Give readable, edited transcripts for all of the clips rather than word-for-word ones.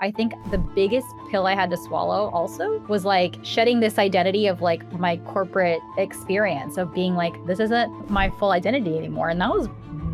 I think the biggest pill I had to swallow also was like shedding this identity of like my corporate experience of being like, this isn't my full identity anymore. And that was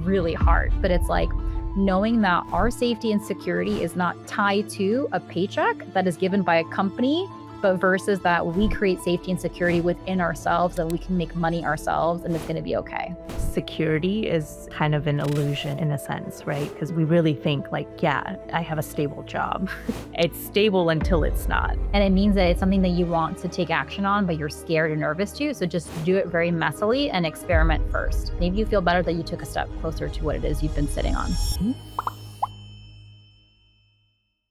really hard. But it's like knowing that our safety and security is not tied to a paycheck that is given by a company, but versus that we create safety and security within ourselves, that we can make money ourselves and it's going to be okay. Security is kind of an illusion in a sense, right? Because we really think like, yeah, I have a stable job. It's stable until it's not. And it means that it's something that you want to take action on, but you're scared or nervous to. So just do it very messily and experiment first. Maybe you feel better that you took a step closer to what it is you've been sitting on.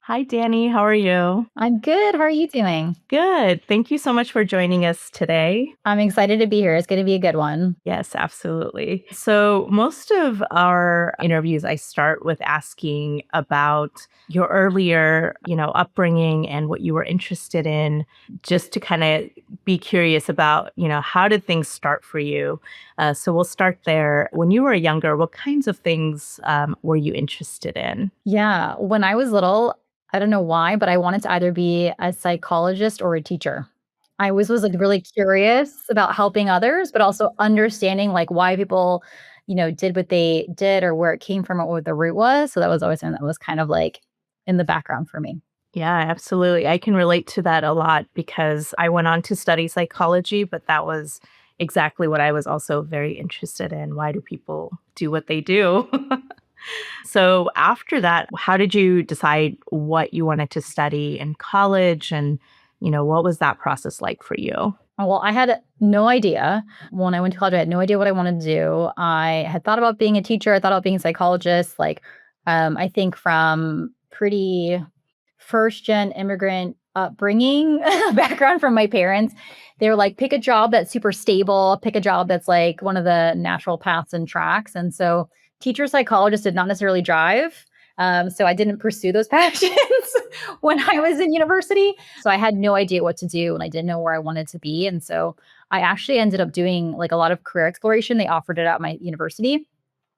Hi, Dani. How are you? I'm good. How are you doing? Good. Thank you so much for joining us today. I'm excited to be here. It's going to be a good one. Yes, absolutely. So most of our interviews, I start with asking about your earlier, upbringing and what you were interested in, just to kind of be curious about, how did things start for you? So we'll start there. When you were younger, what kinds of things were you interested in? Yeah. When I was little, I don't know why, but I wanted to either be a psychologist or a teacher. I always was like really curious about helping others, but also understanding like why people, did what they did or where it came from or what the root was. So that was always something that was kind of like in the background for me. Yeah, absolutely. I can relate to that a lot because I went on to study psychology, but that was exactly what I was also very interested in. Why do people do what they do? So after that, how did you decide what you wanted to study in college? And, what was that process like for you? Well, I had no idea. When I went to college, I had no idea what I wanted to do. I had thought about being a teacher. I thought about being a psychologist. I think from pretty first-gen immigrant upbringing background from my parents, they were like, pick a job that's super stable, pick a job that's like one of the natural paths and tracks. And so teacher psychologist did not necessarily drive. So I didn't pursue those passions when I was in university. So I had no idea what to do and I didn't know where I wanted to be. And so I actually ended up doing like a lot of career exploration. They offered it at my university.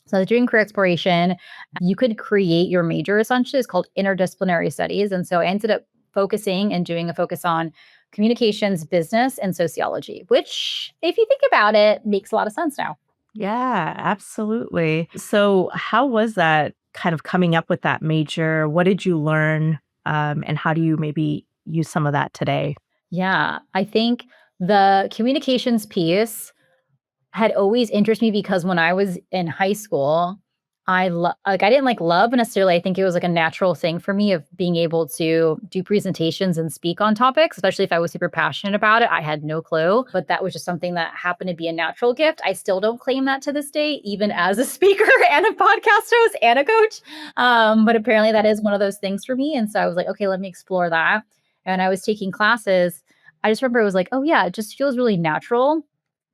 So I was doing career exploration. You could create your major essentially. It's called interdisciplinary studies. And so I ended up focusing and doing a focus on communications, business, and sociology, which if you think about it, makes a lot of sense now. Yeah, absolutely. So how was that kind of coming up with that major? What did you learn? And how do you maybe use some of that today? Yeah, I think the communications piece had always interested me because when I was in high school, I didn't like love necessarily. I think it was like a natural thing for me of being able to do presentations and speak on topics, especially if I was super passionate about it. I had no clue, but that was just something that happened to be a natural gift. I still don't claim that to this day, even as a speaker and a podcast host and a coach. But apparently that is one of those things for me. And so I was like, okay, let me explore that. And I was taking classes. I just remember it was like, oh yeah, it just feels really natural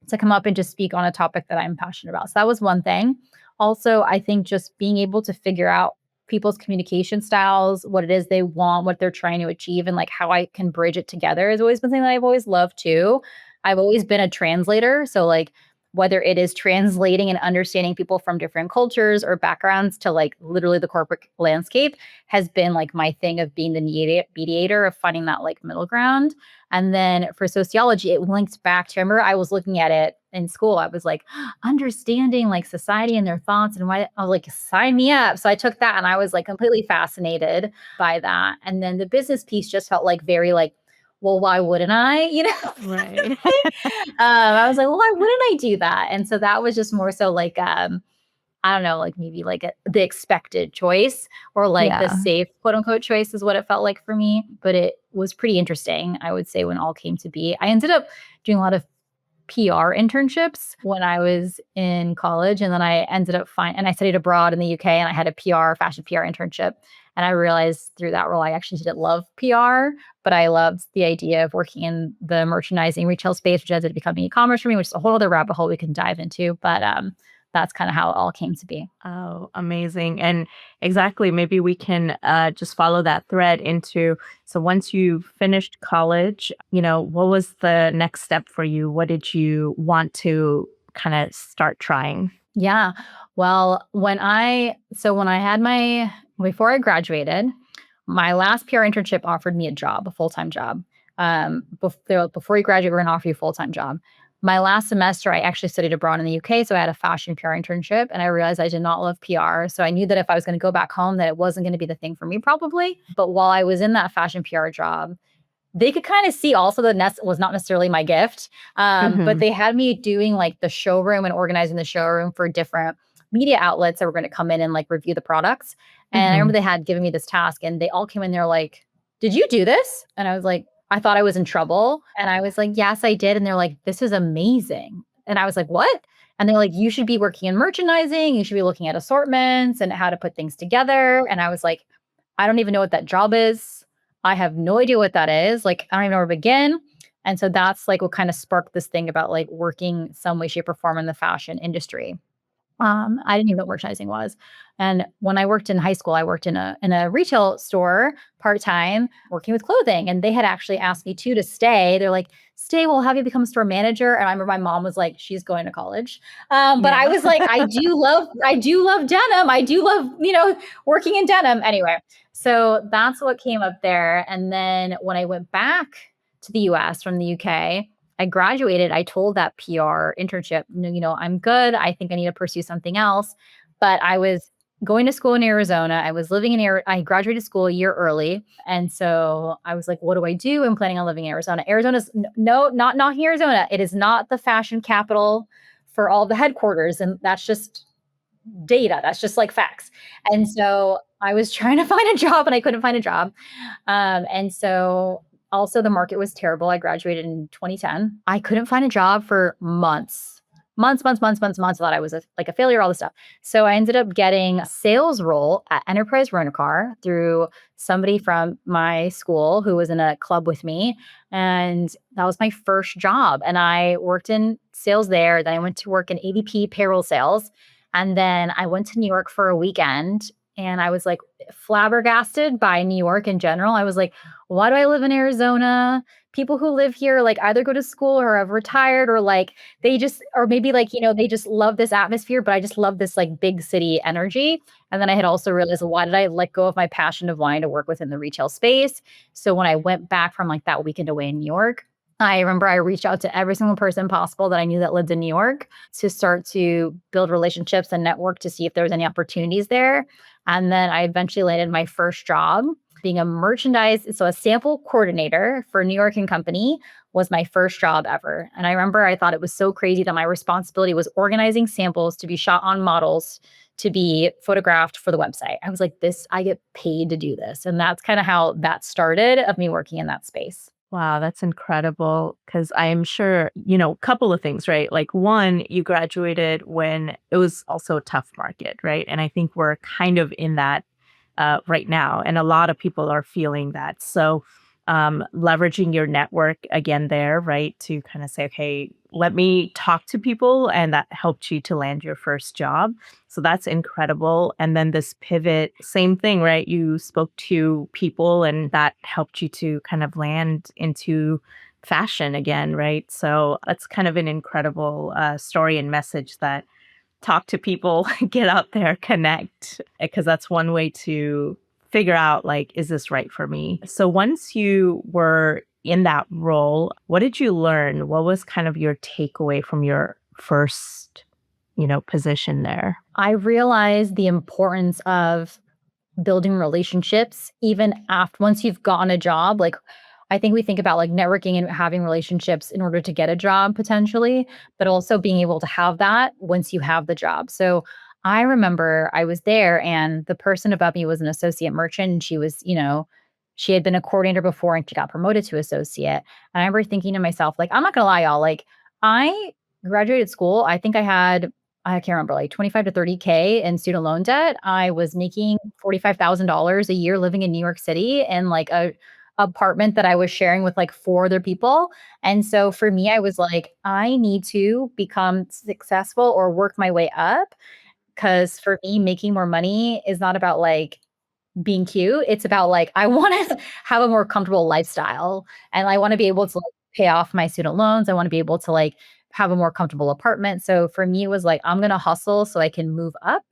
to come up and just speak on a topic that I'm passionate about. So that was one thing. Also, I think just being able to figure out people's communication styles, what it is they want, what they're trying to achieve, and like how I can bridge it together has always been something that I've always loved too. I've always been a translator. So like whether it is translating and understanding people from different cultures or backgrounds to like literally the corporate landscape has been like my thing of being the mediator of finding that like middle ground. And then for sociology, it linked back to, I remember I was looking at it in school. I was like, understanding like society and their thoughts and why I was like, sign me up. So I took that and I was like completely fascinated by that. And then the business piece just felt like very like, well, why wouldn't I? Right. I was like, well, why wouldn't I do that? And so that was just more so like, I don't know, like maybe like the expected choice or like the Yeah. safe quote unquote choice is what it felt like for me. But it was pretty interesting, I would say, when all came to be. I ended up doing a lot of PR internships when I was in college. And then I ended up and I studied abroad in the UK and I had a fashion PR internship. And I realized through that role, I actually didn't love PR, but I loved the idea of working in the merchandising retail space, which ended up becoming e-commerce for me, which is a whole other rabbit hole we can dive into. But that's kind of how it all came to be. Oh, amazing. And exactly, maybe we can just follow that thread into, so once you finished college, what was the next step for you? What did you want to kind of start trying? Yeah. Well, before I graduated, My last PR internship offered me a job, a full-time job. They're like, "Before you graduate, we're gonna offer you a full-time job." My last semester, I actually studied abroad in the UK, so I had a fashion PR internship, and I realized I did not love PR, so I knew that if I was gonna go back home, that it wasn't gonna be the thing for me probably. But while I was in that fashion PR job, they could kinda see also that nest was not necessarily my gift, but Mhm. they had me doing, like, the showroom and organizing the showroom for different media outlets that were gonna come in and, like, review the products, and I remember Mhm. they had given me this task, and they all came in there like, "Did you do this?" And I was like, I thought I was in trouble, and I was like, "Yes, I did," and they're like, "This is amazing." And I was like, "What?" And they're like, "You should be working in merchandising, you should be looking at assortments and how to put things together," and I was like, "I don't even know what that job is. I have no idea what that is. Like, I don't even know where to begin." And so that's like what kind of sparked this thing about like working some way, shape, or form in the fashion industry. I didn't even know what merchandising was. And when I worked in high school, I worked in a retail store part-time working with clothing. And they had actually asked me too to stay. They're like, "Stay, we'll have you become a store manager." And I remember my mom was like, "She's going to college." But I Yeah. was like, I do love denim. I do love, working in denim. Anyway, so that's what came up there. And then when I went back to the US from the UK, I graduated, I told that PR internship, "No, I'm good. I think I need to pursue something else." But I was going to school in Arizona. I was living in I graduated school a year early. And so I was like, what do I do? I'm planning on living in Arizona. Arizona's no, not knocking Arizona. It is not the fashion capital for all the headquarters. And that's just data. That's just like facts. And so I was trying to find a job and I couldn't find a job. And so also the market was terrible. I graduated in 2010. I couldn't find a job for months. Months, months, months, months, months. I thought I was like a failure, all this stuff. So I ended up getting a sales role at Enterprise Rent a Car through somebody from my school who was in a club with me. And that was my first job. And I worked in sales there. Then I went to work in ADP payroll sales. And then I went to New York for a weekend and I was like flabbergasted by New York in general. I was like, why do I live in Arizona? People who live here like either go to school or have retired or like they just, or maybe like, they just love this atmosphere, but I just love this like big city energy. And then I had also realized, why did I let go of my passion of wanting to work within the retail space? So when I went back from like that weekend away in New York, I remember I reached out to every single person possible that I knew that lived in New York to start to build relationships and network to see if there was any opportunities there. And then I eventually landed my first job being a sample coordinator for New York and Company was my first job ever. And I remember I thought it was so crazy that my responsibility was organizing samples to be shot on models to be photographed for the website. I was like, I get paid to do this. And that's kind of how that started of me working in that space. Wow, that's incredible. Because I am sure, a couple of things, right? Like, one, you graduated when it was also a tough market, right? And I think we're kind of in that right now. And a lot of people are feeling that. So, leveraging your network again there, right? To kind of say, okay, let me talk to people. And that helped you to land your first job. So that's incredible. And then this pivot, same thing, right? You spoke to people and that helped you to kind of land into fashion again, right? So that's kind of an incredible story and message that talk to people, get out there, connect, because that's one way to figure out like, is this right for me? So once you were in that role, what did you learn? What was kind of your takeaway from your first, position there? I realized the importance of building relationships even after once you've gotten a job. Like, I think we think about like networking and having relationships in order to get a job potentially, but also being able to have that once you have the job. So I remember I was there and the person above me was an associate merchant and she was, she had been a coordinator before and she got promoted to associate. And I remember thinking to myself, like, I'm not gonna lie, y'all, like I graduated school. I think I can't remember, like 25 to 30K in student loan debt. I was making $45,000 a year living in New York City in like a apartment that I was sharing with like four other people. And so for me, I was like, I need to become successful or work my way up. Cause for me, making more money is not about like being cute. It's about like, I want to have a more comfortable lifestyle and I want to be able to like pay off my student loans. I want to be able to like have a more comfortable apartment. So for me, it was like, I'm going to hustle so I can move up.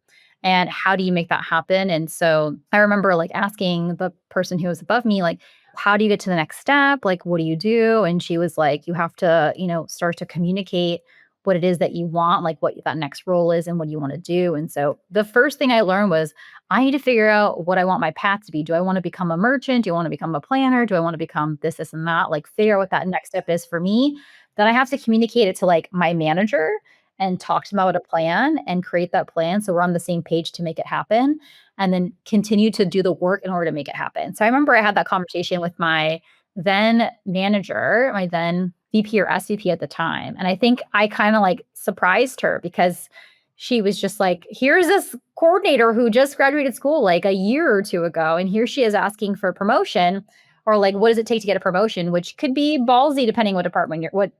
and how do you make that happen? And so I remember like asking the person who was above me, like, how do you get to the next step? Like, what do you do? And she was like, you have to, start to communicate what it is that you want, like what that next role is and what you want to do. And so the first thing I learned was I need to figure out what I want my path to be. Do I want to become a merchant? Do I want to become a planner? Do I want to become this, and that? Like figure out what that next step is for me. Then I have to communicate it to like my manager and talk to them about a plan and create that plan so we're on the same page to make it happen and then continue to do the work in order to make it happen. So I remember I had that conversation with my then manager, my then VP or SVP at the time. And I think I kind of like surprised her because she was just like, here's this coordinator who just graduated school like a year or two ago. And here she is asking for a promotion or like, what does it take to get a promotion, which could be ballsy depending what department what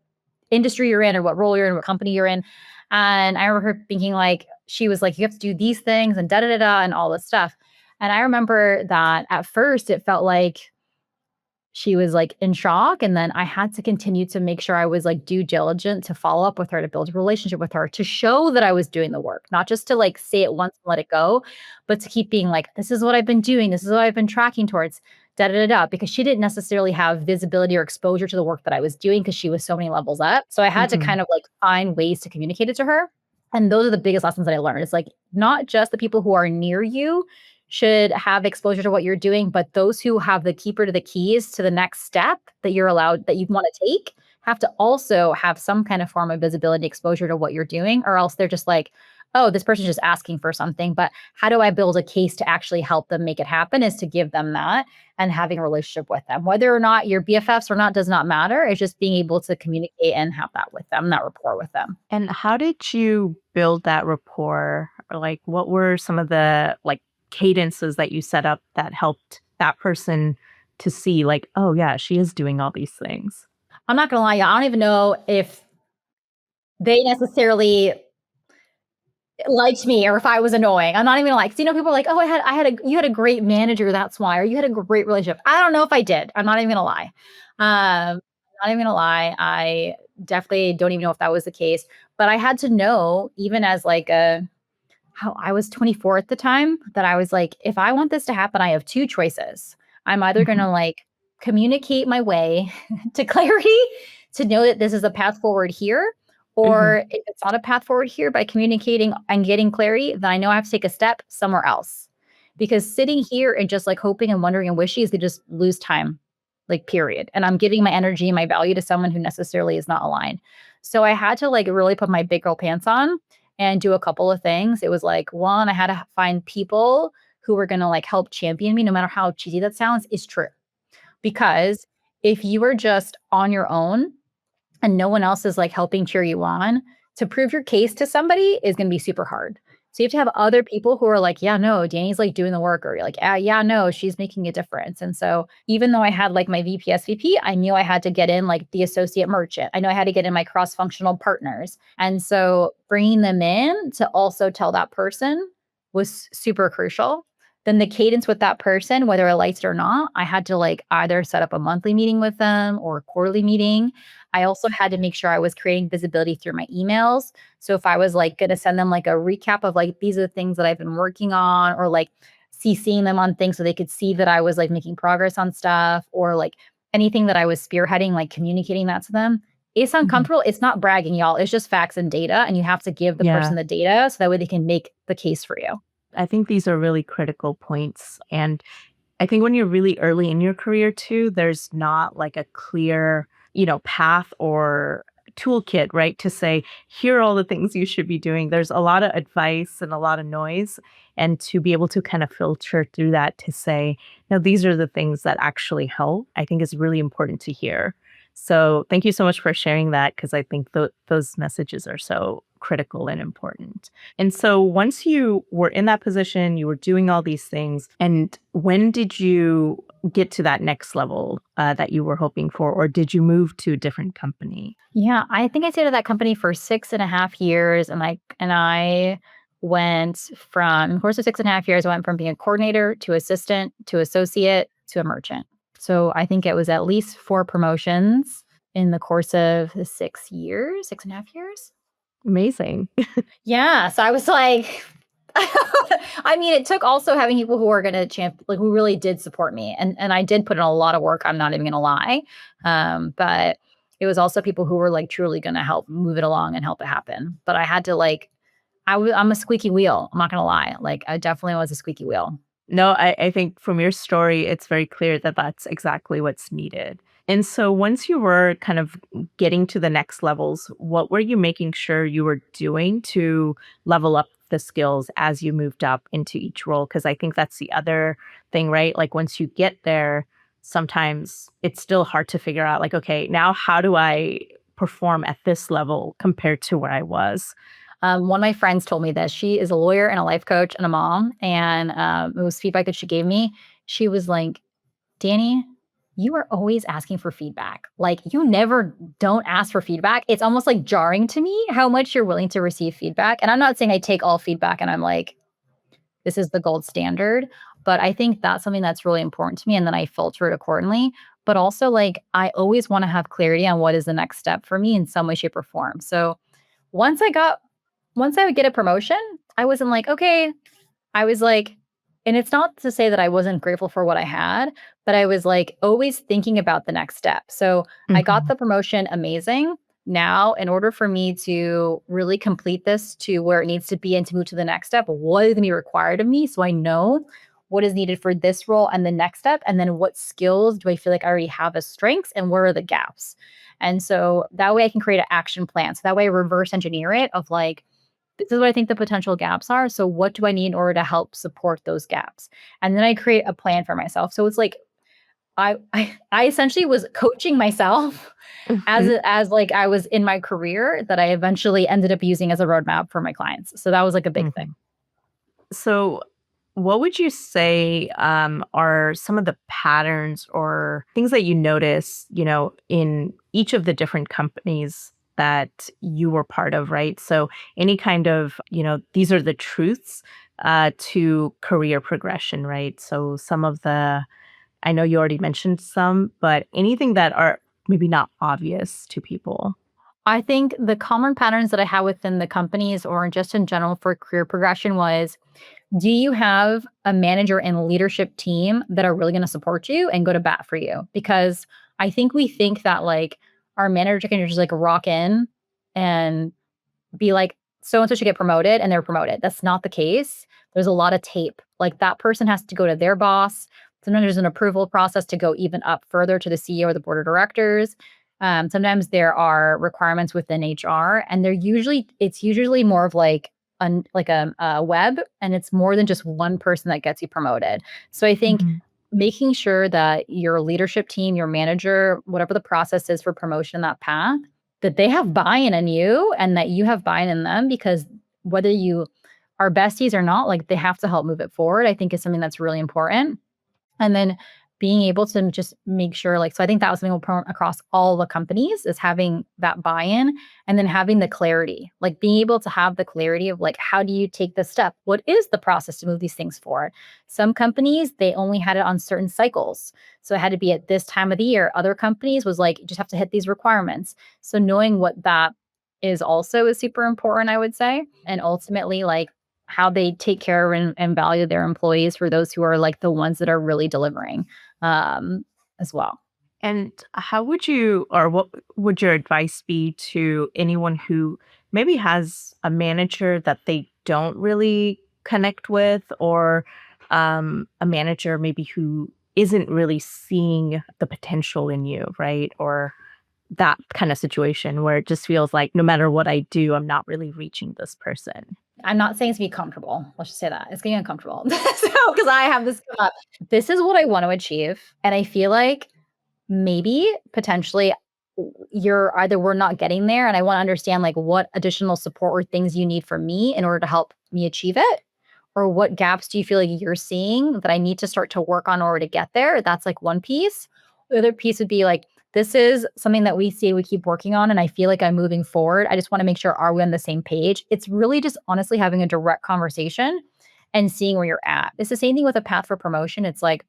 industry you're in or what role you're in, what company you're in. And I remember her thinking like, she was like, you have to do these things and da da da da and all this stuff. And I remember that at first it felt like she was like in shock. And then I had to continue to make sure I was like due diligent to follow up with her, to build a relationship with her, to show that I was doing the work, not just to like say it once and let it go, but to keep being like, this is what I've been doing. This is what I've been tracking towards, da da da da, because she didn't necessarily have visibility or exposure to the work that I was doing because she was so many levels up. So I had to Mhm. kind of like find ways to communicate it to her. And those are the biggest lessons that I learned. It's like not just the people who are near you should have exposure to what you're doing, but those who have the keeper to the keys to the next step that you're allowed that you want to take have to also have some kind of form of visibility exposure to what you're doing, or else they're just like, oh, this person's just asking for something. But how do I build a case to actually help them make it happen is to give them that and having a relationship with them. Whether or not you're BFFs or not does not matter. It's just being able to communicate and have that with them, that rapport with them. And how did you build that rapport? Or like, what were some of the like cadences that you set up that helped that person to see, like, oh, yeah, she is doing all these things? I'm not gonna lie, I don't even know if they necessarily liked me or if I was annoying. I'm not even like, 'cause, people are like, "Oh, you had a great manager, that's why," or "You had a great relationship." I don't know if I did. I'm not even gonna lie. Not even gonna lie. I definitely don't even know if that was the case, but I had to know even as like a how I was 24 at the time that I was like, if I want this to happen, I have 2 choices. I'm either Mhm. gonna like communicate my way to clarity to know that this is a path forward here, Mhm. or if it's not a path forward here by communicating and getting clarity, then I know I have to take a step somewhere else. Because sitting here and just like hoping and wondering and wishing is to just lose time, like period. And I'm giving my energy and my value to someone who necessarily is not aligned. So I had to like really put my big girl pants on and do a couple of things. It was like, one, I had to find people who were gonna like help champion me, no matter how cheesy that sounds, is true. Because if you are just on your own and no one else is like helping cheer you on, to prove your case to somebody is going to be super hard. So you have to have other people who are like, yeah, no, Danny's like doing the work, or you're like, yeah, no, she's making a difference. And so even though I had like my VP, SVP, I knew I had to get in like the associate merchant. I know I had to get in my cross functional partners. And so bringing them in to also tell that person was super crucial. Then the cadence with that person, whether I liked it or not, I had to like either set up a monthly meeting with them or a quarterly meeting. I also had to make sure I was creating visibility through my emails. So if I was like going to send them like a recap of like these are the things that I've been working on, or like CCing them on things so they could see that I was like making progress on stuff, or like anything that I was spearheading, like communicating that to them. It's Mhm. uncomfortable. It's not bragging, y'all. It's just facts and data. And you have to give the Yeah. person the data so that way they can make the case for you. I think these are really critical points. And I think when you're really early in your career too, there's not like a clear, path or toolkit, right? To say, here are all the things you should be doing. There's a lot of advice and a lot of noise. And to be able to kind of filter through that to say, no, these are the things that actually help, I think is really important to hear. So thank you so much for sharing that because I think those messages are so critical and important. And so once you were in that position, you were doing all these things. And when did you get to that next level that you were hoping for? Or did you move to a different company? Yeah, I think I stayed at that company for 6.5 years, and I went from in the course of 6.5 years, I went from being a coordinator to assistant to associate to a merchant. So I think it was at least 4 promotions in the course of the 6 years, 6.5 years. Amazing. Yeah, so I was like I mean, it took also having people who are gonna like, who really did support me, and I did put in a lot of work, I'm not even gonna lie, but it was also people who were, like, truly gonna help move it along and help it happen, but I had to, like I'm a squeaky wheel, I'm not gonna lie, like, I definitely was a squeaky wheel. No, I think from your story, it's very clear that that's exactly what's needed. And so once you were kind of getting to the next levels, what were you making sure you were doing to level up the skills as you moved up into each role? Because I think that's the other thing, right? Like once you get there, sometimes it's still hard to figure out, like, okay, now how do I perform at this level compared to where I was? One of my friends told me this. She is a lawyer and a life coach and a mom, and, it was feedback that she gave me. She was like, "Dani, you are always asking for feedback. Like, you never don't ask for feedback." It's almost, like, jarring to me how much you're willing to receive feedback, and I'm not saying I take all feedback and I'm like, "This is the gold standard," but I think that's something that's really important to me, and then I filter it accordingly, but also, like, I always wanna have clarity on what is the next step for me in some way, shape, or form. So, once I got once I would get a promotion, I wasn't like, "Okay." I was like and it's not to say that I wasn't grateful for what I had, but I was, like, always thinking about the next step. So, I got Mhm, the promotion, amazing. Now, in order for me to really complete this to where it needs to be and to move to the next step, what is gonna be required of me so I know what is needed for this role and the next step, and then what skills do I feel like I already have as strengths and where are the gaps? And so, that way I can create an action plan. So that way I reverse engineer it of, like, this is what I think the potential gaps are. So what do I need in order to help support those gaps? And then I create a plan for myself. So it's like I essentially was coaching myself mhm, as like I was in my career that I eventually ended up using as a roadmap for my clients. So that was like a big thing. mhm. So, what would you say are some of the patterns or things that you notice, in each of the different companies that you were part of, right? So, any kind of, these are the truths to career progression, right? So, I know you already mentioned some, but anything that are maybe not obvious to people. I think the common patterns that I had within the companies or just in general for career progression was, do you have a manager and leadership team that are really going to support you and go to bat for you? Because I think we think that like our manager can just like rock in and be like, so and so should get promoted and they're promoted. That's not the case. There's a lot of tape. Like that person has to go to their boss. Sometimes there's an approval process to go even up further to the CEO or the board of directors. Sometimes there are requirements within HR, and it's usually more of like a web, and it's more than just one person that gets you promoted. So I think Mhm, making sure that your leadership team, your manager, whatever the process is for promotion, that path, that they have buy-in in you and that you have buy-in in them because whether you are besties or not, like, they have to help move it forward, I think is something that's really important. And then being able to just make sure like so I think that was something important across all the companies is having that buy-in and then having the clarity. Like being able to have the clarity of like how do you take this step? What is the process to move these things forward? Some companies, they only had it on certain cycles. So it had to be at this time of the year. Other companies was like you just have to hit these requirements. So knowing what that is also is super important, I would say. And ultimately like how they take care and value their employees for those who are like the ones that are really delivering um, as well. and how would you, or what would your advice be to anyone who maybe has a manager that they don't really connect with, or a manager maybe who isn't really seeing the potential in you, right? Or that kind of situation where it just feels like no matter what I do, I'm not really reaching this person. I'm not saying it's to be comfortable. Let's just say that it's getting uncomfortable. So, because I have this come up, this is what I want to achieve, and I feel like maybe potentially you're either we're not getting there, and I want to understand like what additional support or things you need from me in order to help me achieve it, or what gaps do you feel like you're seeing that I need to start to work on in order to get there? That's like one piece. The other piece would be like, this is something that we see we keep working on, and I feel like I'm moving forward. I just want to make sure are we on the same page? It's really just honestly having a direct conversation and seeing where you're at. It's the same thing with a path for promotion. It's like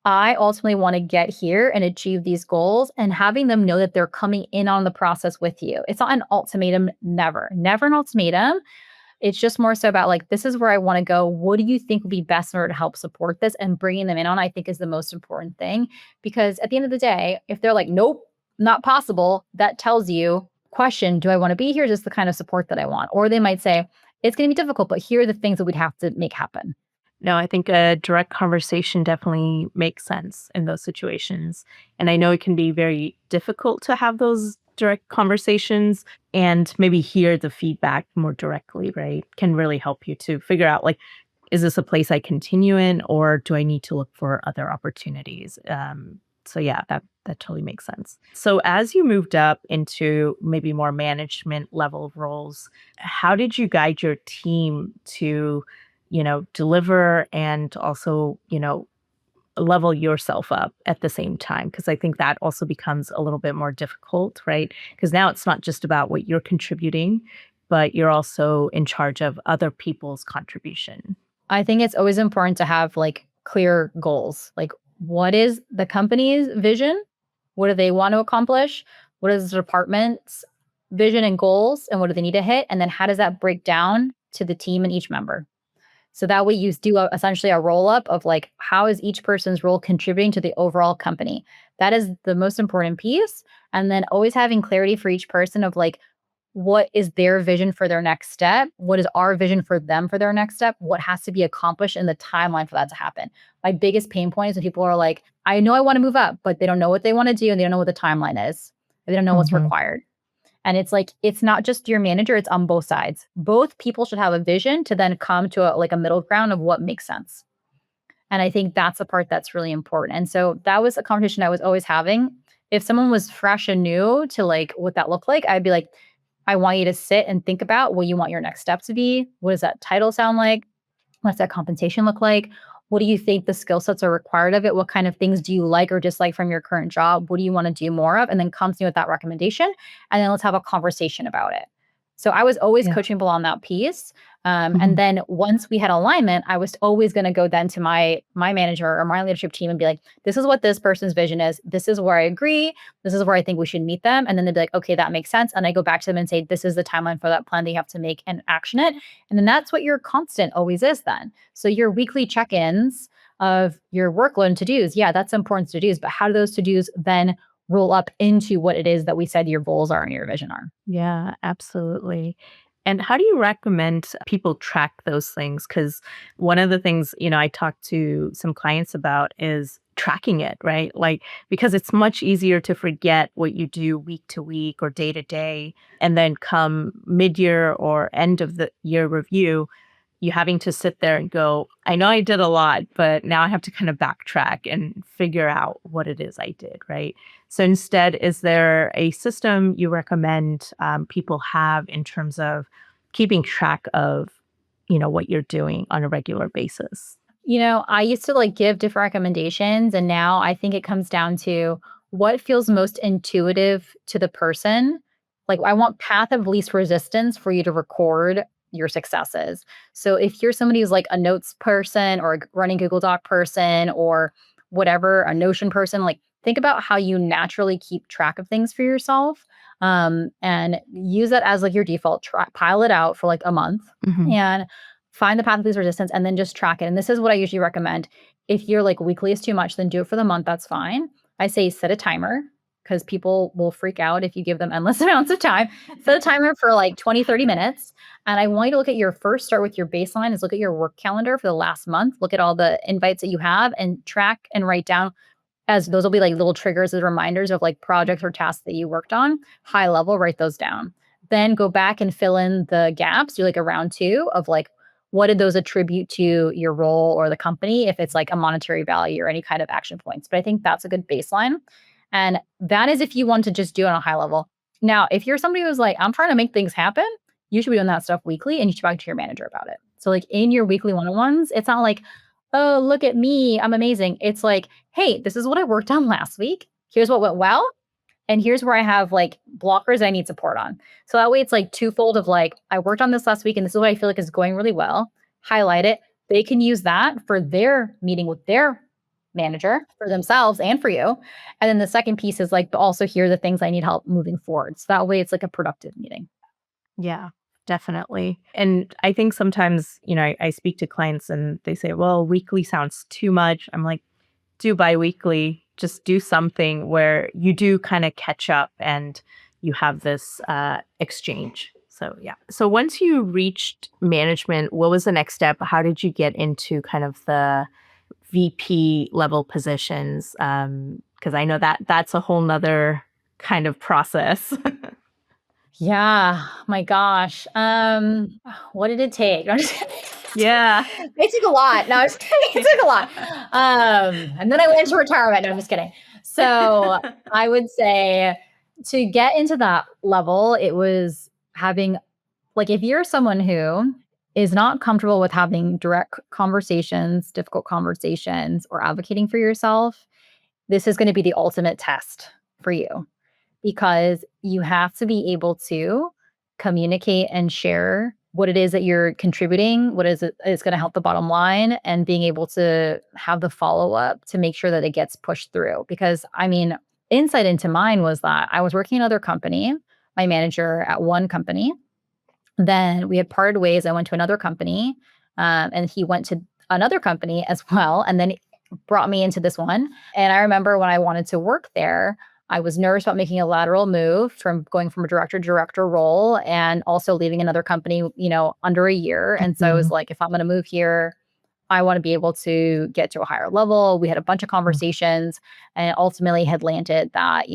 I ultimately want to get here and achieve these goals and having them know that they're coming in on the process with you. It's not an ultimatum, never, never an ultimatum, It's just more so about like, this is where I want to go. What do you think would be best in order to help support this? And bringing them in on, I think, is the most important thing. Because at the end of the day, if they're like, nope, not possible, that tells you, question, do I want to be here? Is this the kind of support that I want? Or they might say, it's going to be difficult, but here are the things that we'd have to make happen. No, I think a direct conversation definitely makes sense in those situations. And I know it can be very difficult to have those direct conversations and maybe hear the feedback more directly, right? Can really help you to figure out like, is this a place I continue in or do I need to look for other opportunities? So yeah, that totally makes sense. So as you moved up into maybe more management level roles, how did you guide your team to deliver and also, level yourself up at the same time? Because I think that also becomes a little bit more difficult, right? Because now it's not just about what you're contributing, but you're also in charge of other people's contribution. I think it's always important to have like clear goals. Like, what is the company's vision? What do they want to accomplish? What is the department's vision and goals? And what do they need to hit? And then how does that break down to the team and each member? So that way you do essentially a roll up of like, how is each person's role contributing to the overall company? That is the most important piece. And then always having clarity for each person of like, what is their vision for their next step? What is our vision for them for their next step? What has to be accomplished in the timeline for that to happen? My biggest pain point is when people are like, I know I want to move up, but they don't know what they want to do and they don't know what the timeline is. They don't know what's Mhm. required. And it's like, it's not just your manager, it's on both sides. Both people should have a vision to then come to a middle ground of what makes sense. And I think that's the part that's really important. And so that was a conversation I was always having. If someone was fresh and new to like what that looked like, I'd be like, I want you to sit and think about what you want your next step to be. What does that title sound like? What's that compensation look like? What do you think the skill sets are required of it? What kind of things do you like or dislike from your current job? What do you want to do more of? And then come to me with that recommendation. And then let's have a conversation about it. So I was always Yeah. coaching people on that piece. And Mhm. then once we had alignment, I was always going to go then to my manager or my leadership team and be like, this is what this person's vision is. This is where I agree. This is where I think we should meet them. And then they'd be like, okay, that makes sense. And I go back to them and say, this is the timeline for that plan that you have to make and action it. And then that's what your constant always is then. So your weekly check-ins of your workload and to-dos, yeah, that's important to-dos, but how do those to-dos then roll up into what it is that we said your goals are and your vision are? Yeah, absolutely. And how do you recommend people track those things? Because one of the things, I talk to some clients about is tracking it, right? Like, because it's much easier to forget what you do week to week or day to day. And then come mid year or end of the year review, you having to sit there and go, I know I did a lot, but now I have to kind of backtrack and figure out what it is I did, right? So instead, is there a system you recommend people have in terms of keeping track of, what you're doing on a regular basis? I used to like give different recommendations, and now I think it comes down to what feels most intuitive to the person. Like, I want path of least resistance for you to record your successes. So, if you're somebody who's like a notes person or a running Google Doc person or whatever, a Notion person, like think about how you naturally keep track of things for yourself, and use that as like your default. Pile it out for like a month Hmm. and find the path of least resistance and then just track it. And this is what I usually recommend. If you're like weekly is too much, then do it for the month. That's fine. I say set a timer because people will freak out if you give them endless amounts of time. Set a timer for like 20, 30 minutes. And I want you to look at your first, start with your baseline, is look at your work calendar for the last month. Look at all the invites that you have and track and write down, as those will be like little triggers as reminders of like projects or tasks that you worked on. High level, write those down. Then go back and fill in the gaps. Do like a round two of like, what did those attribute to your role or the company, if it's like a monetary value or any kind of action points. But I think that's a good baseline. And that is if you want to just do it on a high level. Now, if you're somebody who's like, I'm trying to make things happen, you should be doing that stuff weekly and you should talk to your manager about it. So, like in your weekly one on ones, it's not like, oh, look at me, I'm amazing. It's like, hey, this is what I worked on last week. Here's what went well. And here's where I have like blockers I need support on. So that way it's like twofold of like, I worked on this last week and this is what I feel like is going really well. Highlight it. They can use that for their meeting with their manager, for themselves and for you. And then the second piece is like, but also here are the things I need help moving forward. So that way it's like a productive meeting. Yeah. Definitely. And I think sometimes, I speak to clients and they say, well, weekly sounds too much. I'm like, do biweekly, just do something where you do kind of catch up and you have this exchange. So, yeah. So, once you reached management, what was the next step? How did you get into kind of the VP level positions? Because I know that that's a whole nother kind of process. Yeah, my gosh. What did it take? I'm just kidding. Yeah. It took a lot. No, I'm just kidding. It took a lot. And then I went into retirement. No, I'm just kidding. So I would say to get into that level, it was having, like, if you're someone who is not comfortable with having direct conversations, difficult conversations, or advocating for yourself, this is going to be the ultimate test for you, because you have to be able to communicate and share what it is that you're contributing, what is it is going to help the bottom line, and being able to have the follow up to make sure that it gets pushed through. Because I mean, insight into mine was that I was working in another company, my manager at one company, then we had parted ways. I went to another company, and he went to another company as well, and then brought me into this one. And I remember when I wanted to work there, I was nervous about making a lateral move from going from a director to director role, and also leaving another company, under a year. And so I was Mhm. like, if I'm going to move here, I want to be able to get to a higher level. We had a bunch of Mm. conversations and ultimately had landed that,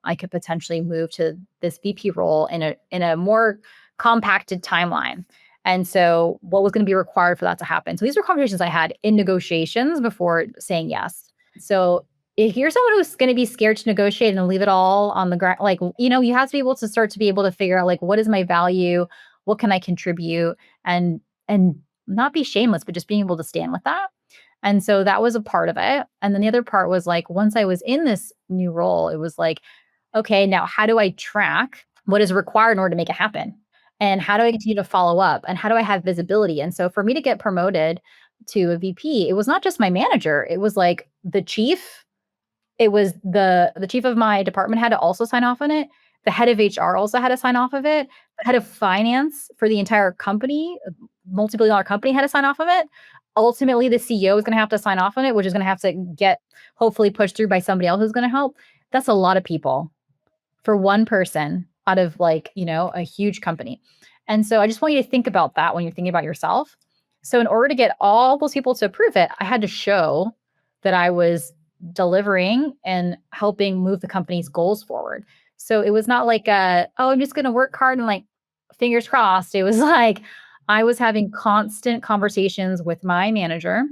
I could potentially move to this VP role in a more compacted timeline. And so what was going to be required for that to happen? So these were conversations I had in negotiations before saying yes. So if you're someone who's going to be scared to negotiate and leave it all on the ground, like, you have to be able to start to be able to figure out, like, what is my value? What can I contribute? And not be shameless, but just being able to stand with that. And so that was a part of it. And then the other part was like, once I was in this new role, it was like, okay, now how do I track what is required in order to make it happen? And how do I continue to follow up? And how do I have visibility? And so for me to get promoted to a VP, it was not just my manager, it was like the chief. It was the chief of my department had to also sign off on it. The head of HR also had to sign off of it. The head of finance for the entire company, multi-billion-dollar company, had to sign off of it. Ultimately, the CEO is gonna have to sign off on it, which is gonna have to get hopefully pushed through by somebody else who's gonna help. That's a lot of people for one person out of, like, a huge company. And so I just want you to think about that when you're thinking about yourself. So in order to get all those people to approve it, I had to show that I was delivering and helping move the company's goals forward. So it was not like, oh, I'm just going to work hard and, like, fingers crossed. It was like I was having constant conversations with my manager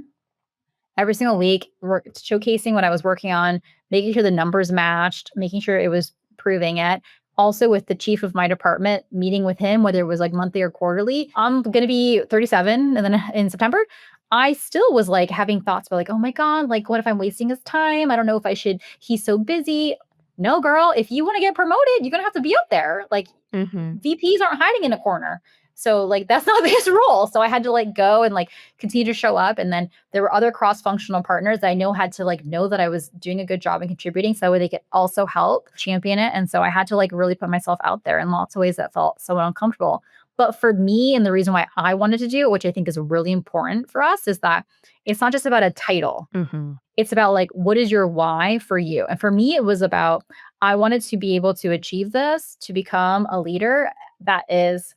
every single week, showcasing what I was working on, making sure the numbers matched, making sure it was proving it. Also, with the chief of my department, meeting with him, whether it was like monthly or quarterly. I'm going to be 37 and then in September. I still was like having thoughts about, like, oh my God, like, what if I'm wasting his time? I don't know if I should. He's so busy. No, girl, if you want to get promoted, you're going to have to be out there. Like, Mhm. VPs aren't hiding in a corner. So, like, that's not his role. So I had to, like, go and, like, continue to show up. And then there were other cross-functional partners that I know had to, like, know that I was doing a good job and contributing so they could also help champion it. And so I had to, like, really put myself out there in lots of ways that felt so uncomfortable. But for me, and the reason why I wanted to do it, which I think is really important for us, is that it's not just about a title. Mhm. It's about, like, what is your why for you? And for me, it was about, I wanted to be able to achieve this, to become a leader that is,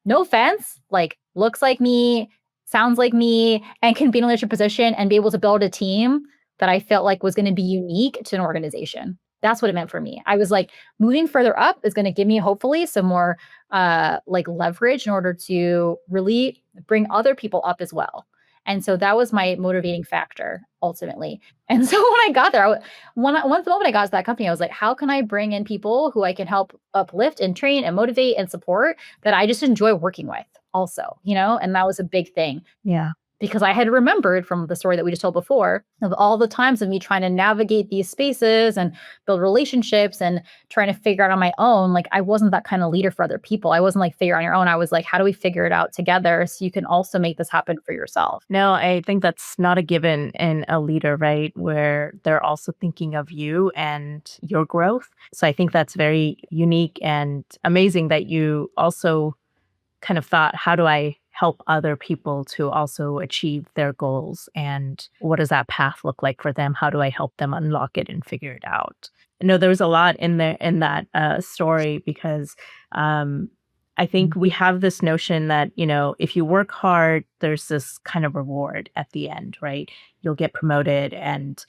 no offense, like, looks like me, sounds like me, and can be in a leadership position and be able to build a team that I felt like was gonna be unique to an organization. That's what it meant for me. I was like, moving further up is gonna give me hopefully some more, like, leverage in order to really bring other people up as well. And so that was my motivating factor ultimately. And so when I got there, once the moment I got to that company, I was like, how can I bring in people who I can help uplift and train and motivate and support, that I just enjoy working with also, and that was a big thing, Yeah. because I had remembered from the story that we just told before of all the times of me trying to navigate these spaces and build relationships and trying to figure out on my own. Like, I wasn't that kind of leader for other people. I wasn't like, figure on your own. I was like, how do we figure it out together so you can also make this happen for yourself? No, I think that's not a given in a leader, right? Where they're also thinking of you and your growth. So I think that's very unique and amazing that you also kind of thought, how do I help other people to also achieve their goals? And what does that path look like for them? How do I help them unlock it and figure it out? I know there was a lot in there in that story because um, I think we have this notion that, if you work hard, there's this kind of reward at the end, right? You'll get promoted and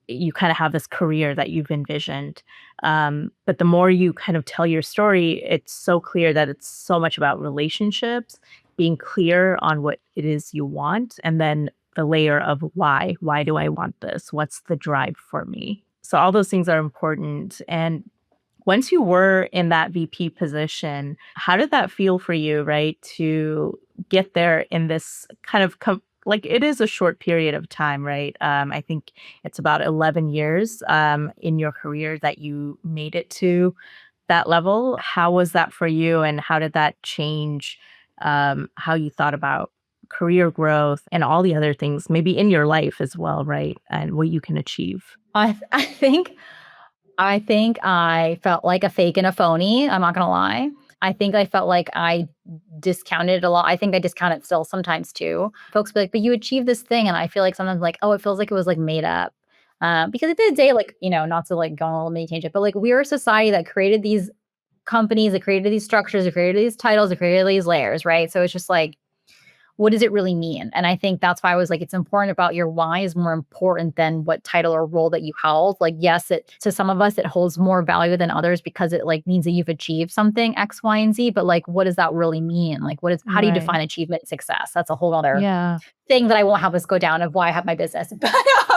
you kind of have this career that you've envisioned. But the more you kind of tell your story, it's so clear that it's so much about relationships, being clear on what it is you want, and then the layer of why. Why do I want this? What's the drive for me? So all those things are important. And once you were in that VP position, how did that feel for you, right? To get there in this kind of like it is a short period of time, right? I think it's about 11 years in your career that you made it to that level. How was that for you? And how did that change how you thought about career growth and all the other things, maybe in your life as well, right? And what you can achieve? I think I felt like a fake and a phony, I'm not gonna lie. I think I felt like I discounted it a lot. I think I discount it still sometimes too. Folks be like, "But you achieved this thing," and I feel like sometimes like, "Oh, it feels like it was, like, made up." Because at the end of the day, like, not to, like, go on a little mini tangent, but, like, we are a society that created these companies, that created these structures, that created these titles, that created these layers, right? So it's just like, what does it really mean? And I think that's why I was like, it's important about your why is more important than what title or role that you held. Like, yes, it to some of us it holds more value than others because it like means that you've achieved something X, Y, and Z. But like, what does that really mean? Like, how do you Right. define achievement and success? That's a whole other Yeah. thing that I won't have us go down of why I have my business.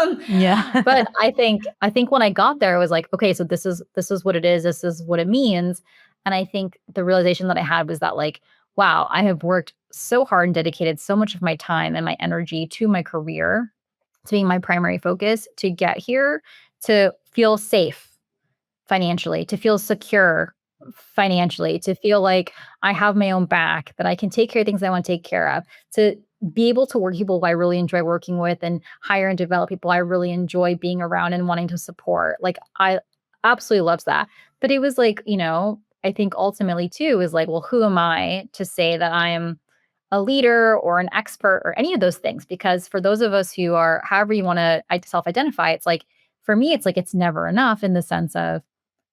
Um, Yeah. but I think when I got there, it was like, okay, so this is what it is. This is what it means. And I think the realization that I had was that like, wow, I have worked so hard and dedicated so much of my time and my energy to my career, to being my primary focus, to get here, to feel safe financially, to feel secure financially, to feel like I have my own back, that I can take care of things I want to take care of, to be able to work with people I really enjoy working with and hire and develop people I really enjoy being around and wanting to support. Like I absolutely loves that. But it was like, I think ultimately too is like, well, who am I to say that I am a leader or an expert or any of those things? Because for those of us who are, however you want to self identify, it's like, for me, it's like it's never enough in the sense of,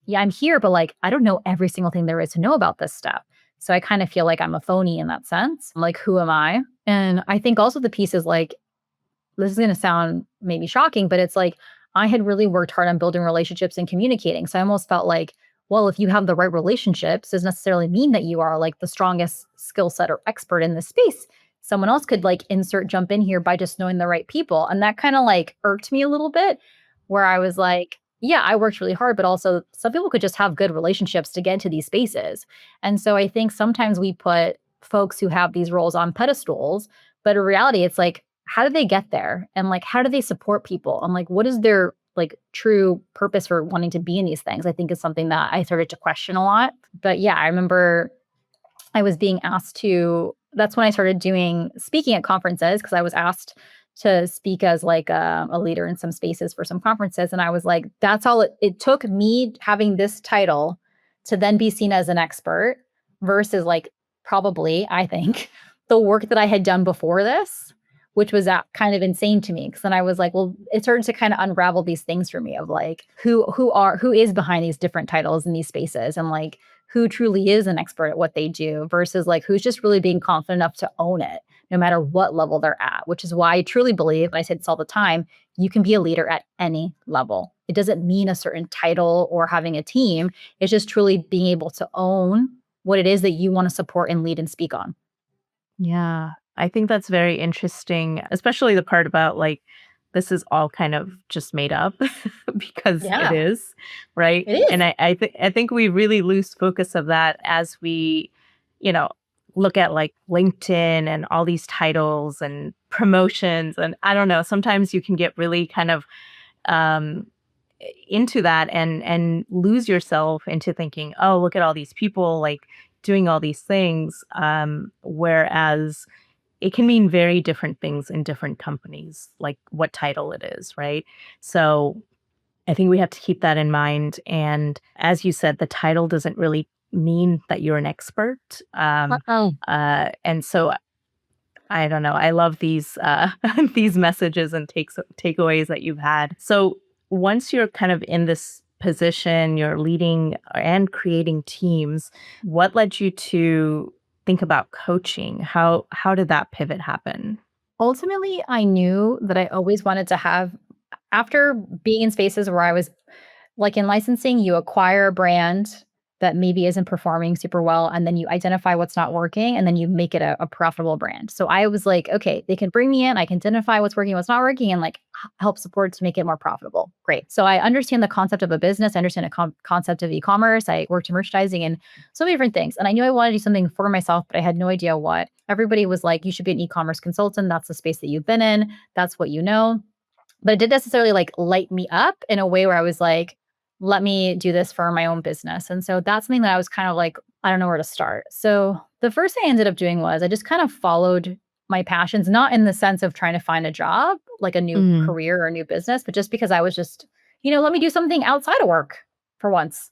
yeah, I'm here, but like I don't know every single thing there is to know about this stuff. So I kind of feel like I'm a phony in that sense. I'm like, who am I? And I think also the piece is like, this is going to sound maybe shocking, but it's like I had really worked hard on building relationships and communicating. So I almost felt like, well, if you have the right relationships, doesn't necessarily mean that you are like the strongest skill set or expert in this space. Someone else could like jump in here by just knowing the right people. And that kind of like irked me a little bit, where I was like, yeah, I worked really hard, but also some people could just have good relationships to get into these spaces. And so I think sometimes we put folks who have these roles on pedestals, but in reality, it's like, how do they get there? And like, how do they support people? And like, what is their like true purpose for wanting to be in these things? I think is something that I started to question a lot. But yeah, I remember I was being asked to, that's when I started doing speaking at conferences because I was asked to speak as like a leader in some spaces for some conferences. And I was like, that's all it took me having this title to then be seen as an expert versus like probably, I think, the work that I had done before this, which was kind of insane to me. Cause then I was like, well, it started to kind of unravel these things for me of like who is behind these different titles in these spaces and like who truly is an expert at what they do versus like who's just really being confident enough to own it no matter what level they're at, which is why I truly believe, and I say this all the time, you can be a leader at any level. It doesn't mean a certain title or having a team. It's just truly being able to own what it is that you want to support and lead and speak on. Yeah, I think that's very interesting, especially the part about like this is all kind of just made up because it Yeah, is, right? it And is. I think we really lose focus of that as we, you know, look at like LinkedIn and all these titles and promotions and I don't know, sometimes you can get really kind of um into that and lose yourself into thinking, oh, look at all these people like doing all these things. Whereas it can mean very different things in different companies, like what title it is, right? So I think we have to keep that in mind. And as you said, the title doesn't really mean that you're an expert. Uh-oh. And so I don't know. I love these these messages and takeaways that you've had. So once you're kind of in this position, you're leading and creating teams. What led you to think about coaching? How did that pivot happen? Ultimately, I knew that I always wanted to have after being in spaces where I was like in licensing, you acquire a brand that maybe isn't performing super well, and then you identify what's not working, and then you make it a profitable brand. So I was like, okay, they can bring me in, I can identify what's working, what's not working, and like help support to make it more profitable. Great. So I understand the concept of a business, I understand the concept of e-commerce. I worked in merchandising and so many different things. And I knew I wanted to do something for myself, but I had no idea what. Everybody was like, you should be an e-commerce consultant. That's the space that you've been in. That's what you know. But it didn't necessarily like light me up in a way where I was like, let me do this for my own business. And so that's something that I was kind of like, I don't know where to start. So the first thing I ended up doing was I just kind of followed my passions, not in the sense of trying to find a job, like a new Mm. career or a new business, but just because I was just, let me do something outside of work for once.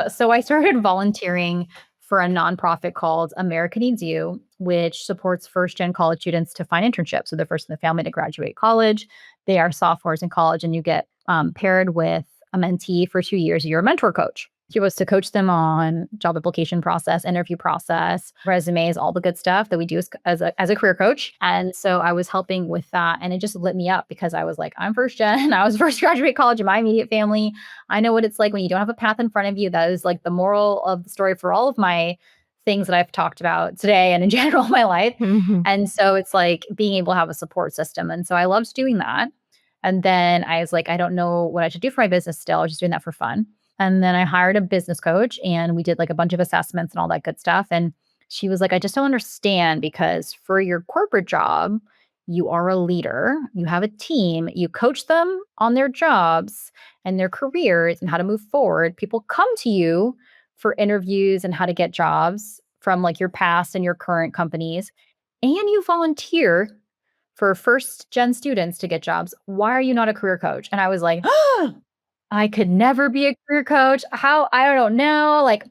So I started volunteering for a nonprofit called America Needs You, which supports first gen college students to find internships. So the first in the family to graduate college. They are sophomores in college, and you get paired with a mentee for 2 years. You're a mentor coach. He was to coach them on job application process, interview process, resumes, all the good stuff that we do as a career coach. And so I was helping with that. And it just lit me up because I was like, I'm first gen. I was first graduate college in my immediate family. I know what it's like when you don't have a path in front of you. That is like the moral of the story for all of my things that I've talked about today and in general in my life. Mhm. And so it's like being able to have a support system. And so I loved doing that. And then I was like, I don't know what I should do for my business still. I was just doing that for fun. And then I hired a business coach and we did like a bunch of assessments and all that good stuff. And she was like, I just don't understand because for your corporate job, you are a leader, you have a team, you coach them on their jobs and their careers and how to move forward. People come to you for interviews and how to get jobs from like your past and your current companies. And you volunteer for first gen students to get jobs. Why are you not a career coach? And I was like, I could never be a career coach. How? I don't know. Like,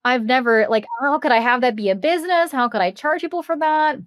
I've never, like, how could I have that be a business? How could I charge people for that?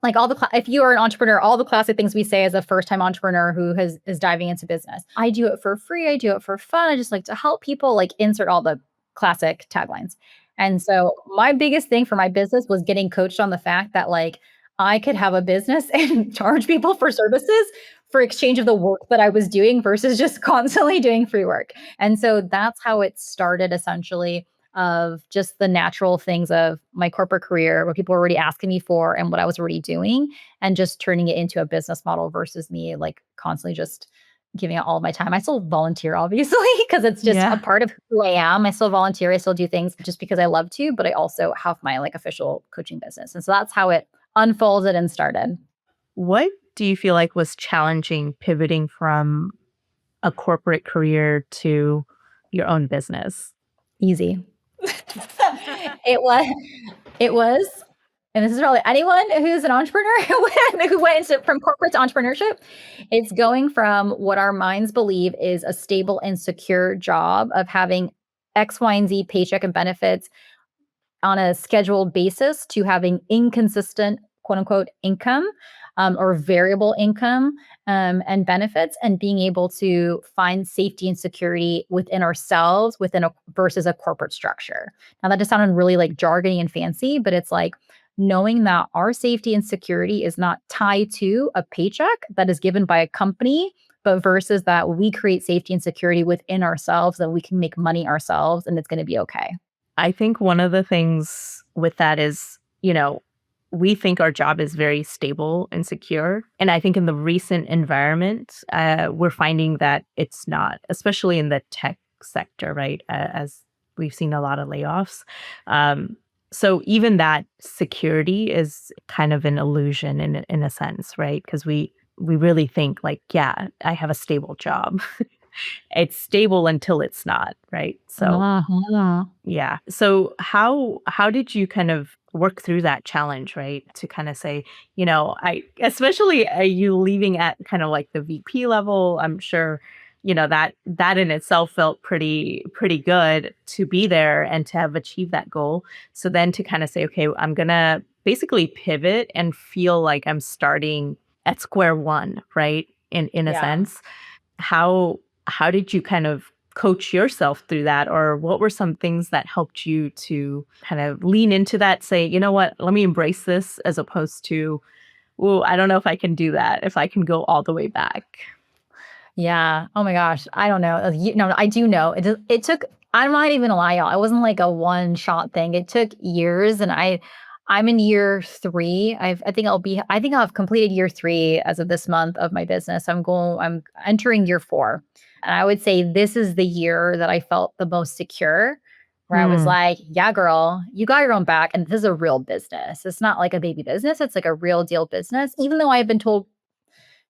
Like all the if you are an entrepreneur, all the classic things we say as a first-time entrepreneur who is diving into business. I do it for free. I do it for fun. I just like to help people, like insert all the classic taglines. And so my biggest thing for my business was getting coached on the fact that like I could have a business and charge people for services for exchange of the work that I was doing versus just constantly doing free work. And so that's how it started essentially of just the natural things of my corporate career, what people were already asking me for and what I was already doing, and just turning it into a business model versus me like constantly just giving it all of my time. I still volunteer, obviously, because it's just a Yeah. part of who I am. I still volunteer. I still do things just because I love to, but I also have my like official coaching business. And so that's how it unfolded and started. What do you feel like was challenging pivoting from a corporate career to your own business? Easy. It was it was, and this is probably anyone who's an entrepreneur who went into from corporate to entrepreneurship. It's going from what our minds believe is a stable and secure job of having X, Y, and Z paycheck and benefits on a scheduled basis to having inconsistent quote unquote income or variable income and benefits, and being able to find safety and security within ourselves within a versus a corporate structure. Now that just sounded really like jargony and fancy, but it's like knowing that our safety and security is not tied to a paycheck that is given by a company, but versus that we create safety and security within ourselves, that we can make money ourselves and it's going to be okay. I think one of the things with that is, we think our job is very stable and secure. And I think in the recent environment, we're finding that it's not, especially in the tech sector, right? As we've seen a lot of layoffs. Um, so even that security is kind of an illusion in a sense, right? Because we really think like, yeah, I have a stable job. It's stable until it's not, right? So Uh-huh. yeah. So how did you kind of work through that challenge, right? To kind of say, I especially are you leaving at kind of like the VP level? I'm sure, that in itself felt pretty good to be there and to have achieved that goal. So then to kind of say, okay, I'm gonna basically pivot and feel like I'm starting at square one, right? In a Yeah. sense. How did you kind of coach yourself through that, or what were some things that helped you to kind of lean into that, say, you know what, let me embrace this, as opposed to, oh, I don't know if I can do that, if I can go all the way back. Yeah. Oh my gosh. I don't know. No, I do know. It took, I'm not even gonna lie, y'all. It wasn't like a one shot thing. It took years, and I'm in year 3. I think I'll have completed year 3 as of this month of my business. I'm entering year 4. And I would say this is the year that I felt the most secure, where I was Mm, like, yeah, girl, you got your own back. And this is a real business. It's not like a baby business. It's like a real deal business. Even though I've been told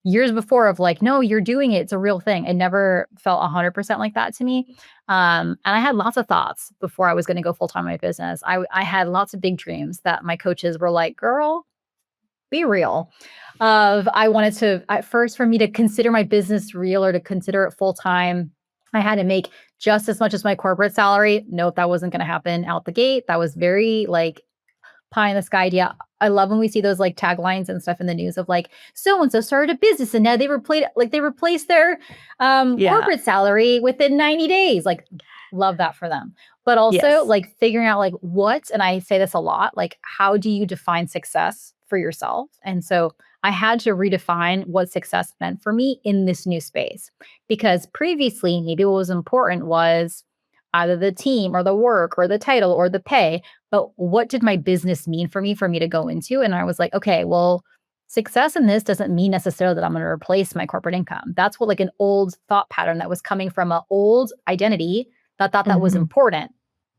years before of like, no, you're doing it. It's a real thing. It never felt 100% like that to me. And I had lots of thoughts before I was going to go full time in my business. I had lots of big dreams that my coaches were like, girl, be real. I wanted to, at first, for me to consider my business real or to consider it full time, I had to make just as much as my corporate salary. Nope, that wasn't going to happen out the gate. That was very like pie in the sky idea. I love when we see those like taglines and stuff in the news of like so and so started a business and now they replaced their yeah. corporate salary within 90 days. Like love that for them. But also Yes. like figuring out like what, and I say this a lot, like how do you define success for yourself? And so I had to redefine what success meant for me in this new space, because previously maybe what was important was either the team or the work or the title or the pay, but what did my business mean for me to go into? And I was like, okay, well, success in this doesn't mean necessarily that I'm going to replace my corporate income. That's what like an old thought pattern that was coming from an old identity that thought that was Hmm. important.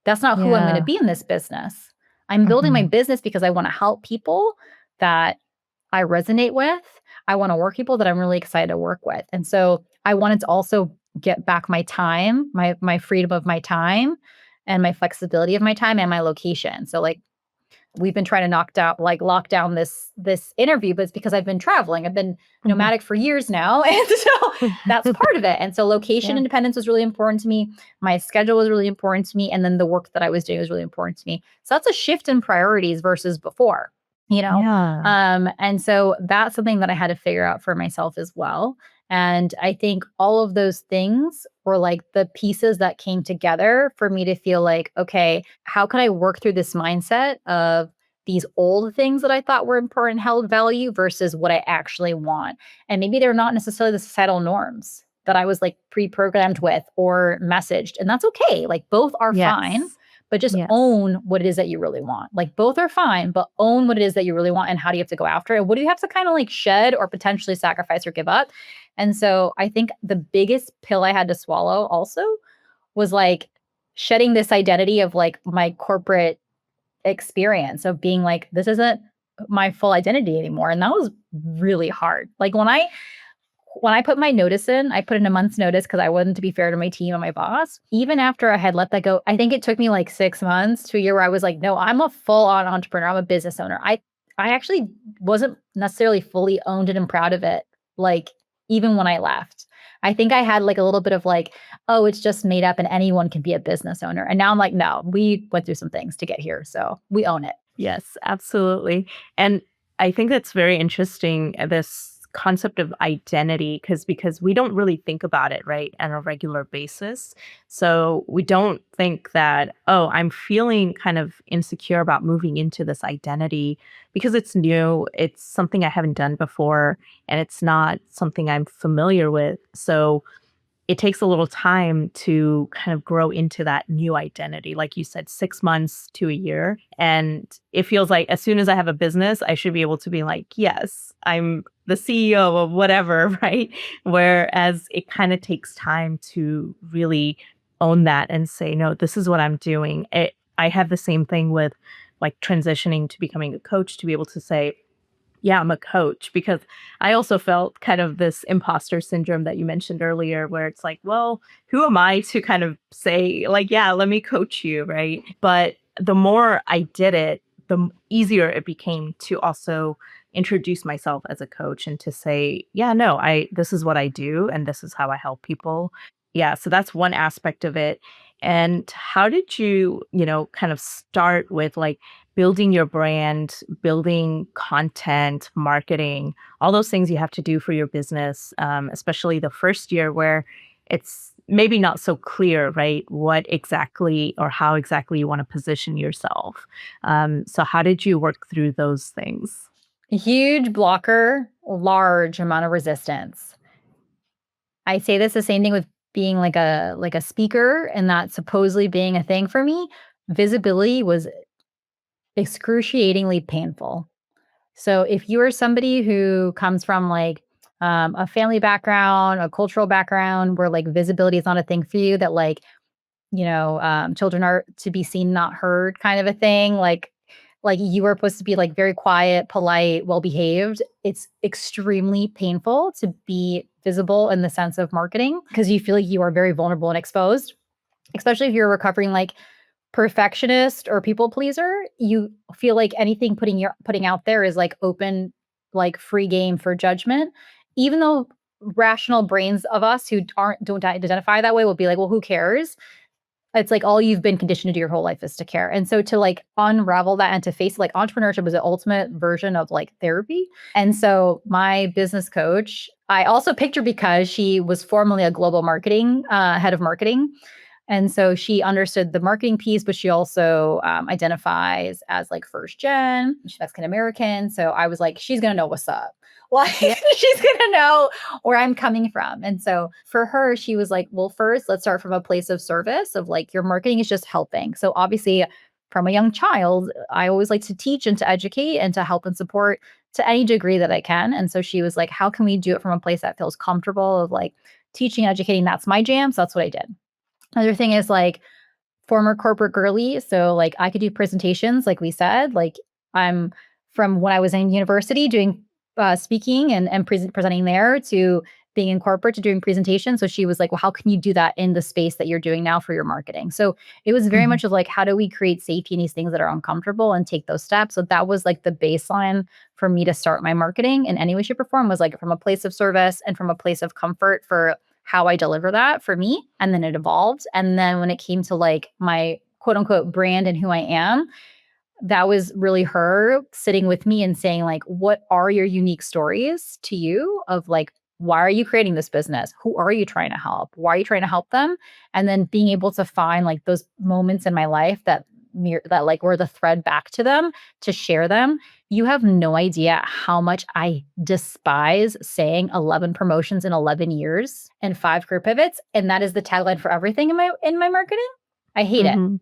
That's not who I'm going to Yeah. be in this business. I'm building my Hmm. business because I want to help people that I resonate with. I want to work people that I'm really excited to work with. And so I wanted to also get back my time, my freedom of my time and my flexibility of my time and my location. So like we've been trying to lock down this interview, but it's because I've been traveling. I've been Hmm. nomadic for years now. And so that's part of it. And so location Yeah. independence was really important to me. My schedule was really important to me. And then the work that I was doing was really important to me. So that's a shift in priorities versus before, you know? Yeah. And so that's something that I had to figure out for myself as well. And I think all of those things were like the pieces that came together for me to feel like, okay, how can I work through this mindset of these old things that I thought were important, held value versus what I actually want? And maybe they're not necessarily the societal norms that I was like pre programmed with or messaged. And that's okay. Like both are fine, Yes. but just Yes. own what it is that you really want. Like both are fine, but own what it is that you really want and how do you have to go after it? And what do you have to kind of like shed or potentially sacrifice or give up? And so I think the biggest pill I had to swallow also was like shedding this identity of like my corporate experience of being like, this isn't my full identity anymore. And that was really hard. Like when I put my notice in, I put in a month's notice because I wanted to be fair to my team and my boss. Even after I had let that go, I think it took me like 6 months to a year where I was like, no, I'm a full on entrepreneur. I'm a business owner. I actually wasn't necessarily fully owned and am proud of it. Like even when I left, I think I had like a little bit of like, oh, it's just made up and anyone can be a business owner. And now I'm like, no, we went through some things to get here. So we own it. Yes, absolutely. And I think that's very interesting, this concept of identity, because we don't really think about it, right, on a regular basis. So we don't think that, oh, I'm feeling kind of insecure about moving into this identity because it's new, it's something I haven't done before, and it's not something I'm familiar with. So it takes a little time to kind of grow into that new identity. Like you said, 6 months to a year. And it feels like as soon as I have a business, I should be able to be like, yes, I'm the CEO of whatever, right? Whereas it kind of takes time to really own that and say, no, this is what I'm doing. I have the same thing with like transitioning to becoming a coach, to be able to say, yeah, I'm a coach, because I also felt kind of this imposter syndrome that you mentioned earlier, where it's like, well, who am I to kind of say, like, yeah, let me coach you, right? But the more I did it, the easier it became to also introduce myself as a coach and to say, yeah, no, this is what I do and this is how I help people. Yeah, so that's one aspect of it. And how did you, kind of start with like building your brand, building content, marketing, all those things you have to do for your business, especially the first year where it's maybe not so clear, right? What exactly or how exactly you want to position yourself. So, how did you work through those things? Huge blocker, large amount of resistance. I say this the same thing with being like a speaker and that supposedly being a thing for me. Visibility was excruciatingly painful. So if you are somebody who comes from like a family background, a cultural background where like visibility is not a thing for you, that like children are to be seen, not heard, kind of a thing. Like you are supposed to be like very quiet, polite, well behaved. It's extremely painful to be visible in the sense of marketing because you feel like you are very vulnerable and exposed, especially if you're a recovering like perfectionist or people pleaser. You feel like anything putting out there is like open, like free game for judgment, even though rational brains of us who don't identify that way will be like, well, who cares? It's like all you've been conditioned to do your whole life is to care. And so to like unravel that and to face like entrepreneurship is the ultimate version of like therapy. And so my business coach, I also picked her because she was formerly a global marketing head of marketing. And so she understood the marketing piece, but she also identifies as like first gen. She's Mexican American. So I was like, she's going to know what's up. Like, Yeah. she's going to know where I'm coming from. And so for her, she was like, well, first, let's start from a place of service of like your marketing is just helping. So obviously, from a young child, I always like to teach and to educate and to help and support to any degree that I can. And so she was like, how can we do it from a place that feels comfortable of like teaching, educating? That's my jam. So that's what I did. Another thing is like former corporate girly. So like I could do presentations, like we said. Like I'm from when I was in university doing speaking and presenting there to being in corporate to doing presentations. So she was like, well, how can you do that in the space that you're doing now for your marketing? So it was very Mhm. much of like, how do we create safety in these things that are uncomfortable and take those steps? So that was like the baseline for me to start my marketing in any way, shape, or form was like from a place of service and from a place of comfort for how I deliver that for me. And then it evolved. And then when it came to like my quote unquote brand and who I am, that was really her sitting with me and saying like, what are your unique stories to you of like, why are you creating this business? Who are you trying to help? Why are you trying to help them? And then being able to find like those moments in my life that like were the thread back to them to share them. You have no idea how much I despise saying 11 promotions in 11 years and 5 career pivots. And that is the tagline for everything in my marketing. I hate it. Mhm.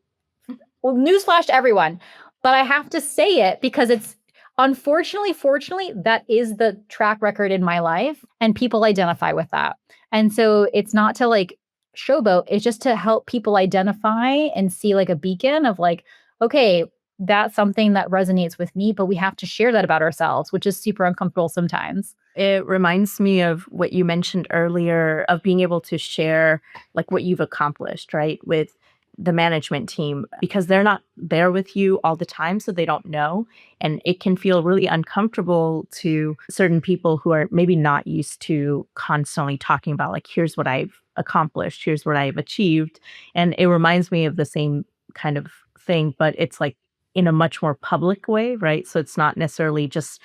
Well, newsflash to everyone, but I have to say it because it's unfortunately, fortunately, that is the track record in my life, and people identify with that. And so it's not to like showboat, it's just to help people identify and see like a beacon of like, okay, that's something that resonates with me, but we have to share that about ourselves, which is super uncomfortable sometimes. It reminds me of what you mentioned earlier of being able to share like what you've accomplished, right? With the management team because they're not there with you all the time, so they don't know. And it can feel really uncomfortable to certain people who are maybe not used to constantly talking about, like, here's what I've accomplished, here's what I've achieved. And it reminds me of the same kind of thing, but it's like in a much more public way, right? So it's not necessarily just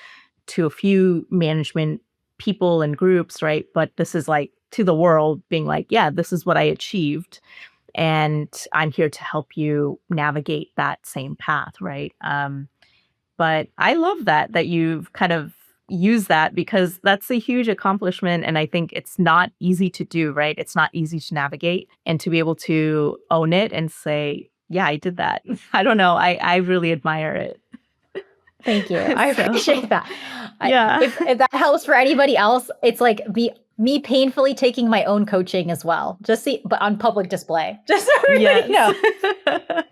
to a few management people and groups, right? But this is like to the world being like, yeah, this is what I achieved. And I'm here to help you navigate that same path, right? But I love that you've kind of used that because that's a huge accomplishment. And I think it's not easy to do, right? It's not easy to navigate and to be able to own it and say, yeah, I did that. I don't know. I really admire it. Thank you. I So, appreciate that. yeah. If that helps for anybody else, it's like me painfully taking my own coaching as well. Just see, but on public display, just so everybody Yes. knows.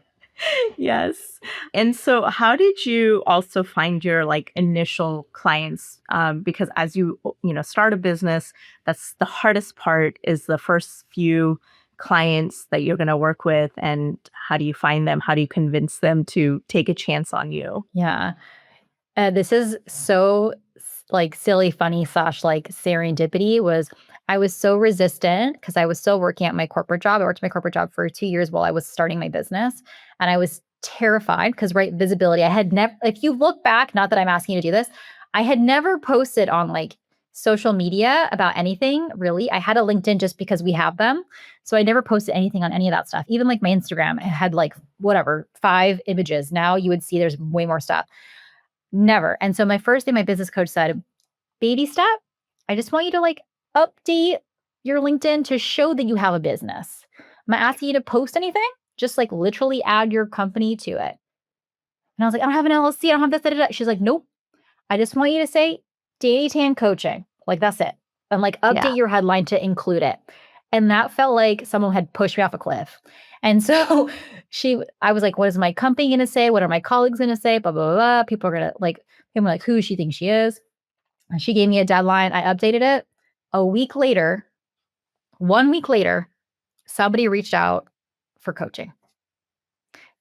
Yes. And so how did you also find your like initial clients? Because as start a business, that's the hardest part is the first few clients that you're going to work with. And how do you find them? How do you convince them to take a chance on you? Yeah. This is so like silly, funny slash like serendipity was I was so resistant because I was still working at my corporate job. I worked my corporate job for 2 years while I was starting my business. And I was terrified because, right, visibility. I had never, if you look back, not that I'm asking you to do this, I had never posted on like social media about anything really. I had a LinkedIn just because we have them. So I never posted anything on any of that stuff. Even like my Instagram, it had like whatever, 5 images. Now you would see there's way more stuff. Never. And so my first thing my business coach said, baby step, I just want you to like update your LinkedIn to show that you have a business. I'm not asking you to post anything, just like literally add your company to it. And I was like, I don't have an LLC, I don't have this. Da, da, da. She's like, nope. I just want you to say Dani Tan coaching. Like that's it. And like Yeah. update your headline to include it. And that felt like someone had pushed me off a cliff. And so I was like, what is my company going to say? What are my colleagues going to say? Blah, blah, blah, blah. People are going to like, people are like, who she thinks she is. And she gave me a deadline. I updated it. A week later, 1 week later, somebody reached out for coaching.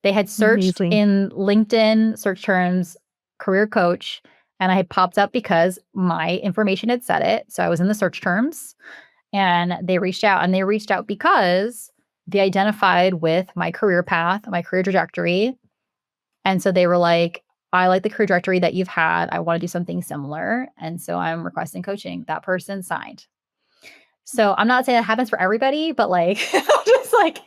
They had searched Amazing. in LinkedIn search terms, career coach, and I had popped up because my information had said it. So I was in the search terms and they reached out, and they reached out because they identified with my career path, my career trajectory. And so they were like, I like the career trajectory that you've had. I want to do something similar. And so I'm requesting coaching. That person signed. So I'm not saying that happens for everybody, but like, just like,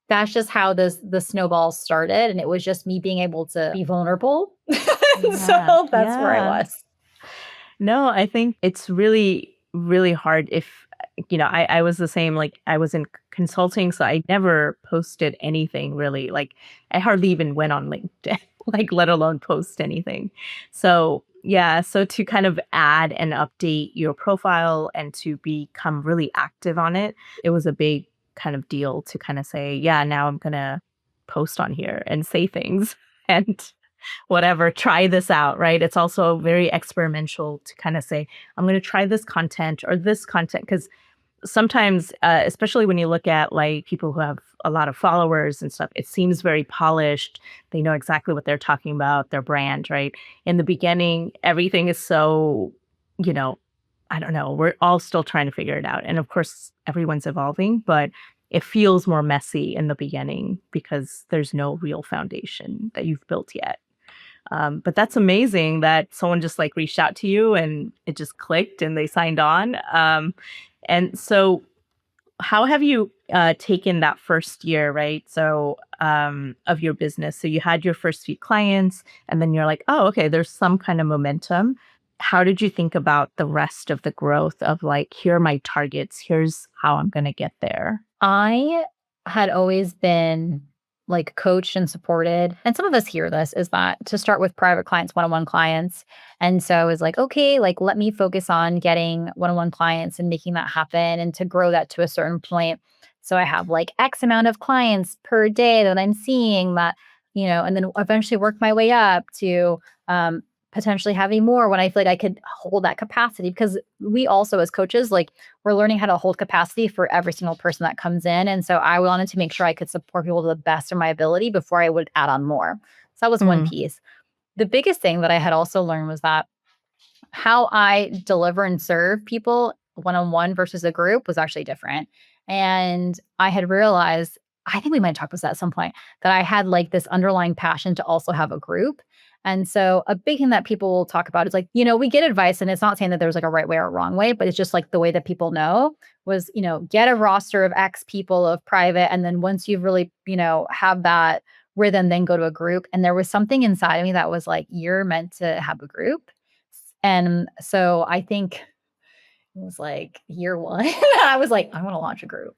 that's just how the snowball started. And it was just me being able to be vulnerable. Yeah. So that's where I Yeah. was. No, I think it's really, really hard if, I was the same, like I was in consulting, so I never posted anything really. Like I hardly even went on LinkedIn, like let alone post anything. So yeah, so to kind of add and update your profile and to become really active on it, it was a big kind of deal to kind of say, yeah, now I'm gonna post on here and say things and whatever, try this out, right? It's also very experimental to kind of say, I'm going to try this content or this content. Because sometimes, especially when you look at like people who have a lot of followers and stuff, it seems very polished. They know exactly what they're talking about, their brand, right? In the beginning, everything is so, you know, I don't know, we're all still trying to figure it out. And of course, everyone's evolving, but it feels more messy in the beginning because there's no real foundation that you've built yet. But that's amazing that someone just like reached out to you and it just clicked and they signed on. And so, how have you taken that first year, right? So, of your business. So, you had your first few clients, and then you're like, oh, okay, there's some kind of momentum. How did you think about the rest of the growth of like, here are my targets, here's how I'm going to get there? I had always been like coached and supported. And some of us hear this is that to start with private clients, one-on-one clients. And so I was like, okay, like let me focus on getting one-on-one clients and making that happen and to grow that to a certain point. So I have like X amount of clients per day that I'm seeing that, and then eventually work my way up to potentially having more when I feel like I could hold that capacity because we also as coaches, like we're learning how to hold capacity for every single person that comes in. And so I wanted to make sure I could support people to the best of my ability before I would add on more. So that was one Mm, piece. The biggest thing that I had also learned was that how I deliver and serve people one on one versus a group was actually different. And I had realized, I think we might talk about that at some point, that I had like this underlying passion to also have a group. And so a big thing that people will talk about is like, we get advice, and it's not saying that there's like a right way or a wrong way, but it's just like the way that people know was, get a roster of X people of private. And then once you've really, have that rhythm, then go to a group. And there was something inside of me that was like, you're meant to have a group. And so I think it was like year one. I was like, I want to launch a group.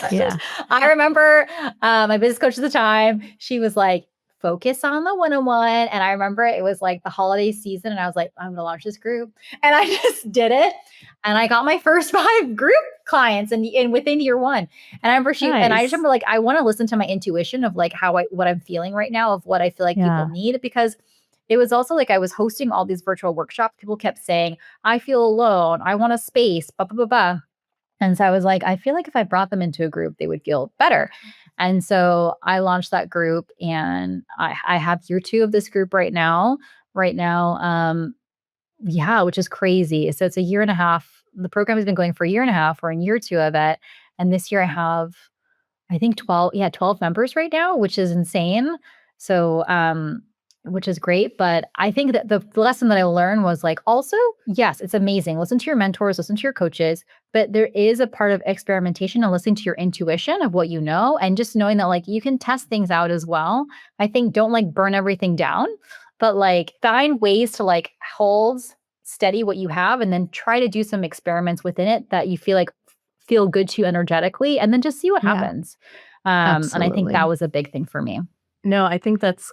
And yeah. I remember my business coach at the time, she was like, focus on the one-on-one. And I remember it was like the holiday season. And I was like, I'm going to launch this group. And I just did it. And I got my first 5 group clients in within year one. And I remember and I just Nice. remember like, I want to listen to my intuition of like what I'm feeling right now of what I feel like people Yeah. need, because it was also like I was hosting all these virtual workshops. People kept saying, I feel alone. I want a space, blah, blah, blah, blah. And so I was like, I feel like if I brought them into a group, they would feel better. And so I launched that group, and I have year 2 of this group right now. right now. Yeah, which is crazy. So it's a year and a half. The program has been going for a year and a half. We're in year 2 of it, and this year I have, I think 12, yeah, 12 members right now, which is insane. So, which is great. But I think that the lesson that I learned was like, also, yes, it's amazing. Listen to your mentors, listen to your coaches, but there is a part of experimentation and listening to your intuition of what you know, and just knowing that like you can test things out as well. I think don't like burn everything down, but like find ways to like hold steady what you have and then try to do some experiments within it that you feel like feel good to you energetically, and then just see what Yeah, happens. And I think that absolutely. was a big thing for me. No, I think that's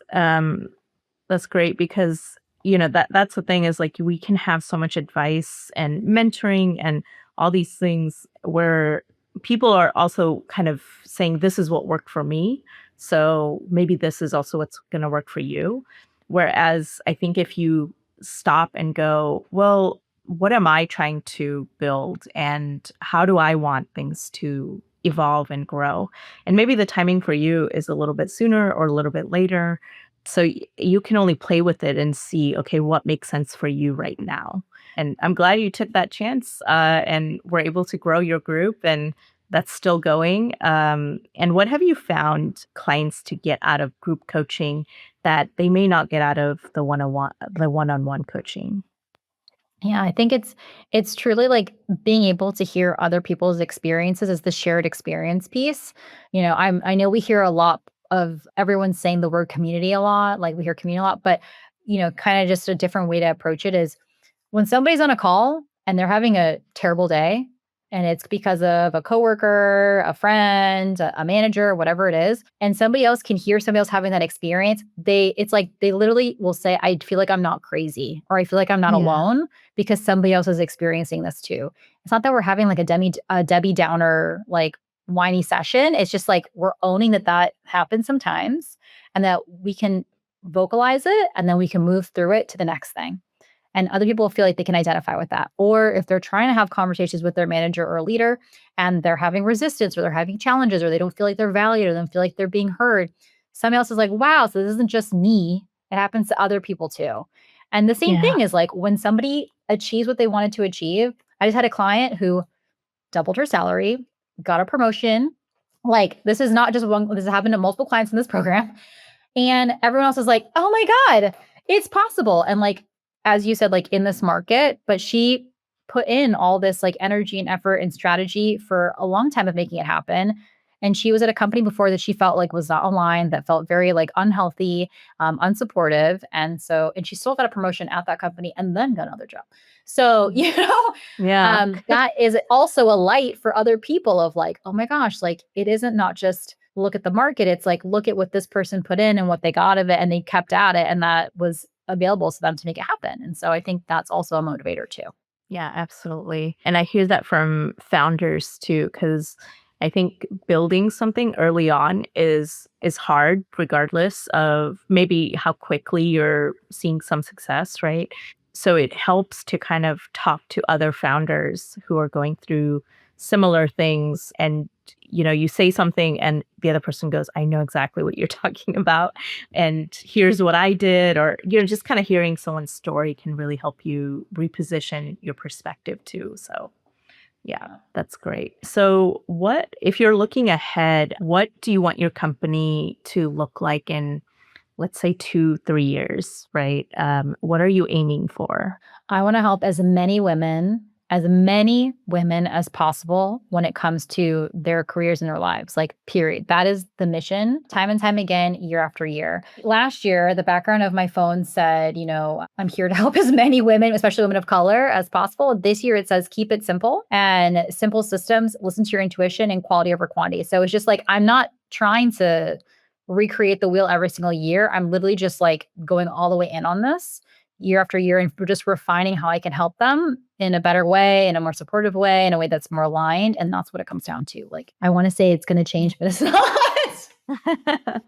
great because that's the thing is like we can have so much advice and mentoring and all these things where people are also kind of saying this is what worked for me, so maybe this is also what's going to work for you. Whereas I think if you stop and go, well, what am I trying to build and how do I want things to evolve and grow? And maybe the timing for you is a little bit sooner or a little bit later, so you can only play with it and see, okay, what makes sense for you right now. And I'm glad you took that chance and were able to grow your group, and that's still going. And what have you found clients to get out of group coaching that they may not get out of the one-on-one coaching? Yeah, I think it's truly like being able to hear other people's experiences as the shared experience piece. I know we hear a lot of everyone saying the word community a lot, like we hear community a lot, but kind of just a different way to approach it is when somebody's on a call and they're having a terrible day, and it's because of a coworker, a friend, a manager, whatever it is, and somebody else can hear somebody else having that experience, it's like they literally will say, I feel like I'm not crazy, or I feel like I'm not Yeah. alone because somebody else is experiencing this too. It's not that we're having like a Debbie Downer, like whiny session. It's just like we're owning that that happens sometimes and that we can vocalize it and then we can move through it to the next thing, and other people feel like they can identify with that. Or if they're trying to have conversations with their manager or leader and they're having resistance or they're having challenges or they don't feel like they're valued or they don't feel like they're being heard, somebody else is like, wow, so this isn't just me. It happens to other people too. And the same Yeah. thing is like when somebody achieves what they wanted to achieve. I just had a client who doubled her salary, got a promotion. Like this is not just one, this has happened to multiple clients in this program. And everyone else is like, "Oh my god, it's possible." And like as you said, like in this market, but she put in all this like energy and effort and strategy for a long time of making it happen. And she was at a company before that she felt like was not aligned, that felt very like unhealthy, unsupportive. And she still got a promotion at that company and then got another job. So, Yeah. that is also a light for other people of like, oh my gosh, like it isn't not just look at the market. It's like, look at what this person put in and what they got of it. And they kept at it. And that was available to them to make it happen. And so I think that's also a motivator too. Yeah, absolutely. And I hear that from founders too, because I think building something early on is hard, regardless of maybe how quickly you're seeing some success, right? So it helps to kind of talk to other founders who are going through similar things, and you say something and the other person goes, I know exactly what you're talking about, and here's what I did, or just kind of hearing someone's story can really help you reposition your perspective too. So yeah, Yeah. that's great. So what if you're looking ahead, what do you want your company to look like in, let's say, 2 3 years, right? What are you aiming for? I want to help as many women as possible when it comes to their careers and their lives, like, period. That is the mission, time and time again, year after year. Last year, the background of my phone said, I'm here to help as many women, especially women of color, as possible. This year, it says, keep it simple and simple systems, listen to your intuition and quality over quantity. So it's just like, I'm not trying to recreate the wheel every single year. I'm literally just like going all the way in on this year after year, and we're just refining how I can help them in a better way, in a more supportive way, in a way that's more aligned. And that's what it comes down to. Like, I want to say it's going to change, but it's not.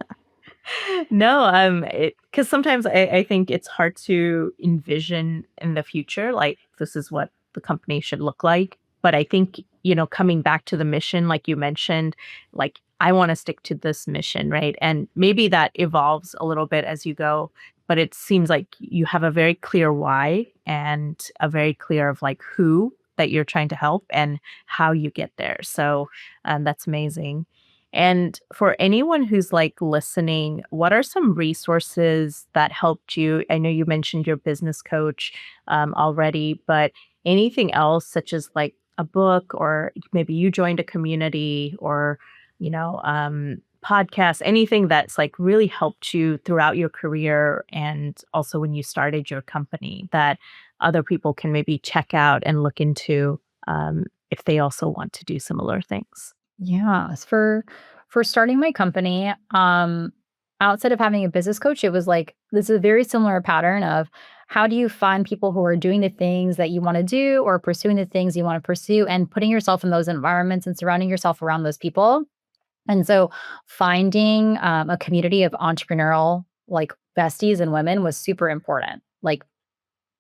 No, because sometimes I think it's hard to envision in the future, like this is what the company should look like. But I think, coming back to the mission, like you mentioned, like I want to stick to this mission, right? And maybe that evolves a little bit as you go, but it seems like you have a very clear why and a very clear of like who that you're trying to help and how you get there. So that's amazing. And for anyone who's like listening, what are some resources that helped you? I know you mentioned your business coach already, but anything else, such as like a book, or maybe you joined a community, or podcasts, anything that's like really helped you throughout your career and also when you started your company that other people can maybe check out and look into if they also want to do similar things. Yeah, for starting my company, outside of having a business coach, it was like this is a very similar pattern of how do you find people who are doing the things that you want to do or pursuing the things you want to pursue and putting yourself in those environments and surrounding yourself around those people. And so finding a community of entrepreneurial like besties and women was super important. Like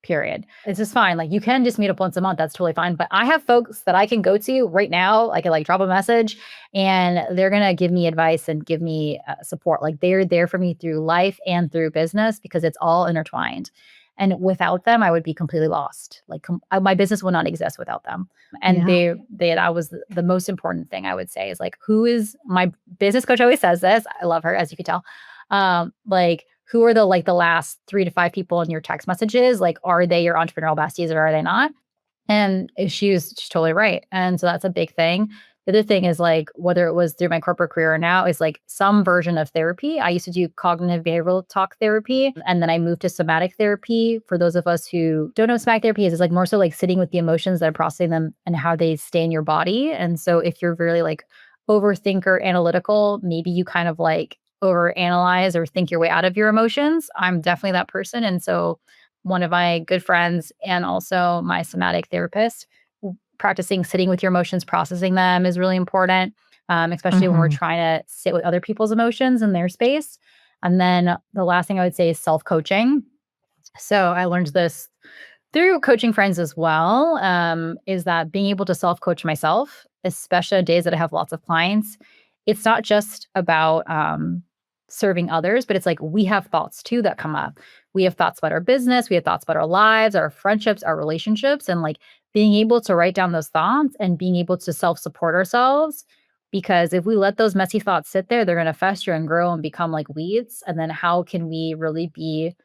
period. It's just fine. Like you can just meet up once a month. That's totally fine. But I have folks that I can go to right now. I can like drop a message and they're going to give me advice and give me support. Like they're there for me through life and through business because it's all intertwined. And without them, I would be completely lost. Like my business would not exist without them. And Yeah. that was the most important thing I would say is like, who is my business coach always says this. I love her, as you can tell. Like who are the last 3 to 5 people in your text messages? Like, are they your entrepreneurial besties or are they not? And she's totally right. And so that's a big thing. The other thing is like whether it was through my corporate career or now is like some version of therapy. I used to do cognitive behavioral talk therapy and then I moved to somatic therapy. For those of us who don't know what somatic therapy is, it's like more so like sitting with the emotions that are processing them and how they stay in your body. And so if you're really like overthinker analytical, maybe you kind of like overanalyze or think your way out of your emotions. I'm definitely that person. And so one of my good friends and also my somatic therapist practicing sitting with your emotions, processing them is really important, especially when we're Hmm. trying to sit with other people's emotions in their space. And then the last thing I would say is self coaching. So I learned this through coaching friends as well, is that being able to self coach myself, especially on days that I have lots of clients, it's not just about serving others, but it's like we have thoughts too that come up. We have thoughts about our business, we have thoughts about our lives, our friendships, our relationships, and like being able to write down those thoughts and being able to self support ourselves. Because if we let those messy thoughts sit there, they're going to fester and grow and become like weeds. And then how can we really be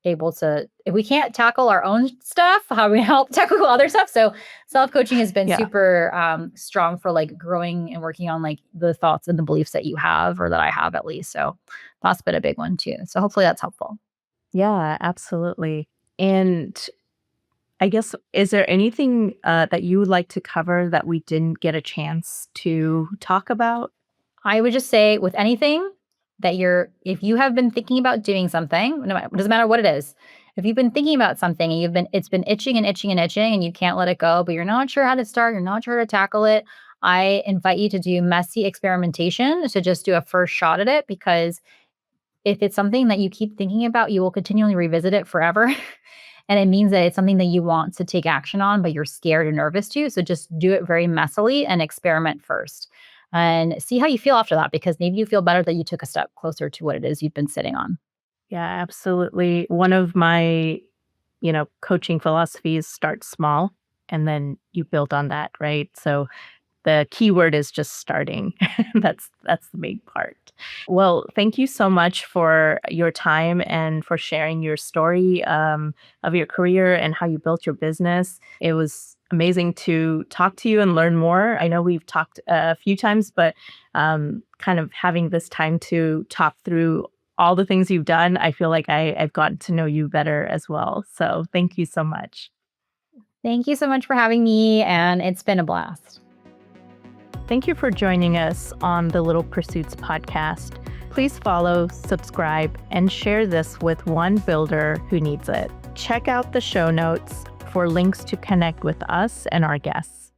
able to if we can't tackle our own stuff, how we help tackle other stuff. So self-coaching has been Yeah. super strong for like growing and working on like the thoughts and the beliefs that you have or that I have at least. So that's been a big one too. So hopefully that's helpful. Yeah, absolutely. And I guess, is there anything that you would like to cover that we didn't get a chance to talk about? I would just say with anything that if you have been thinking about doing something, no matter, it doesn't matter what it is. If you've been thinking about something and it's been itching and itching and itching and you can't let it go, but you're not sure how to start, you're not sure how to tackle it, I invite you to do messy experimentation to just do a first shot at it because if it's something that you keep thinking about, you will continually revisit it forever. And it means that it's something that you want to take action on, but you're scared or nervous to. So just do it very messily and experiment first and see how you feel after that, because maybe you feel better that you took a step closer to what it is you've been sitting on. Yeah, absolutely. One of my, coaching philosophies: start small and then you build on that, right? So the key word is just starting. That's the big part. Well, thank you so much for your time and for sharing your story of your career and how you built your business. It was amazing to talk to you and learn more. I know we've talked a few times, but kind of having this time to talk through all the things you've done, I feel like I've gotten to know you better as well. So thank you so much. Thank you so much for having me, and it's been a blast. Thank you for joining us on the Little Pursuits podcast. Please follow, subscribe, and share this with one builder who needs it. Check out the show notes for links to connect with us and our guests.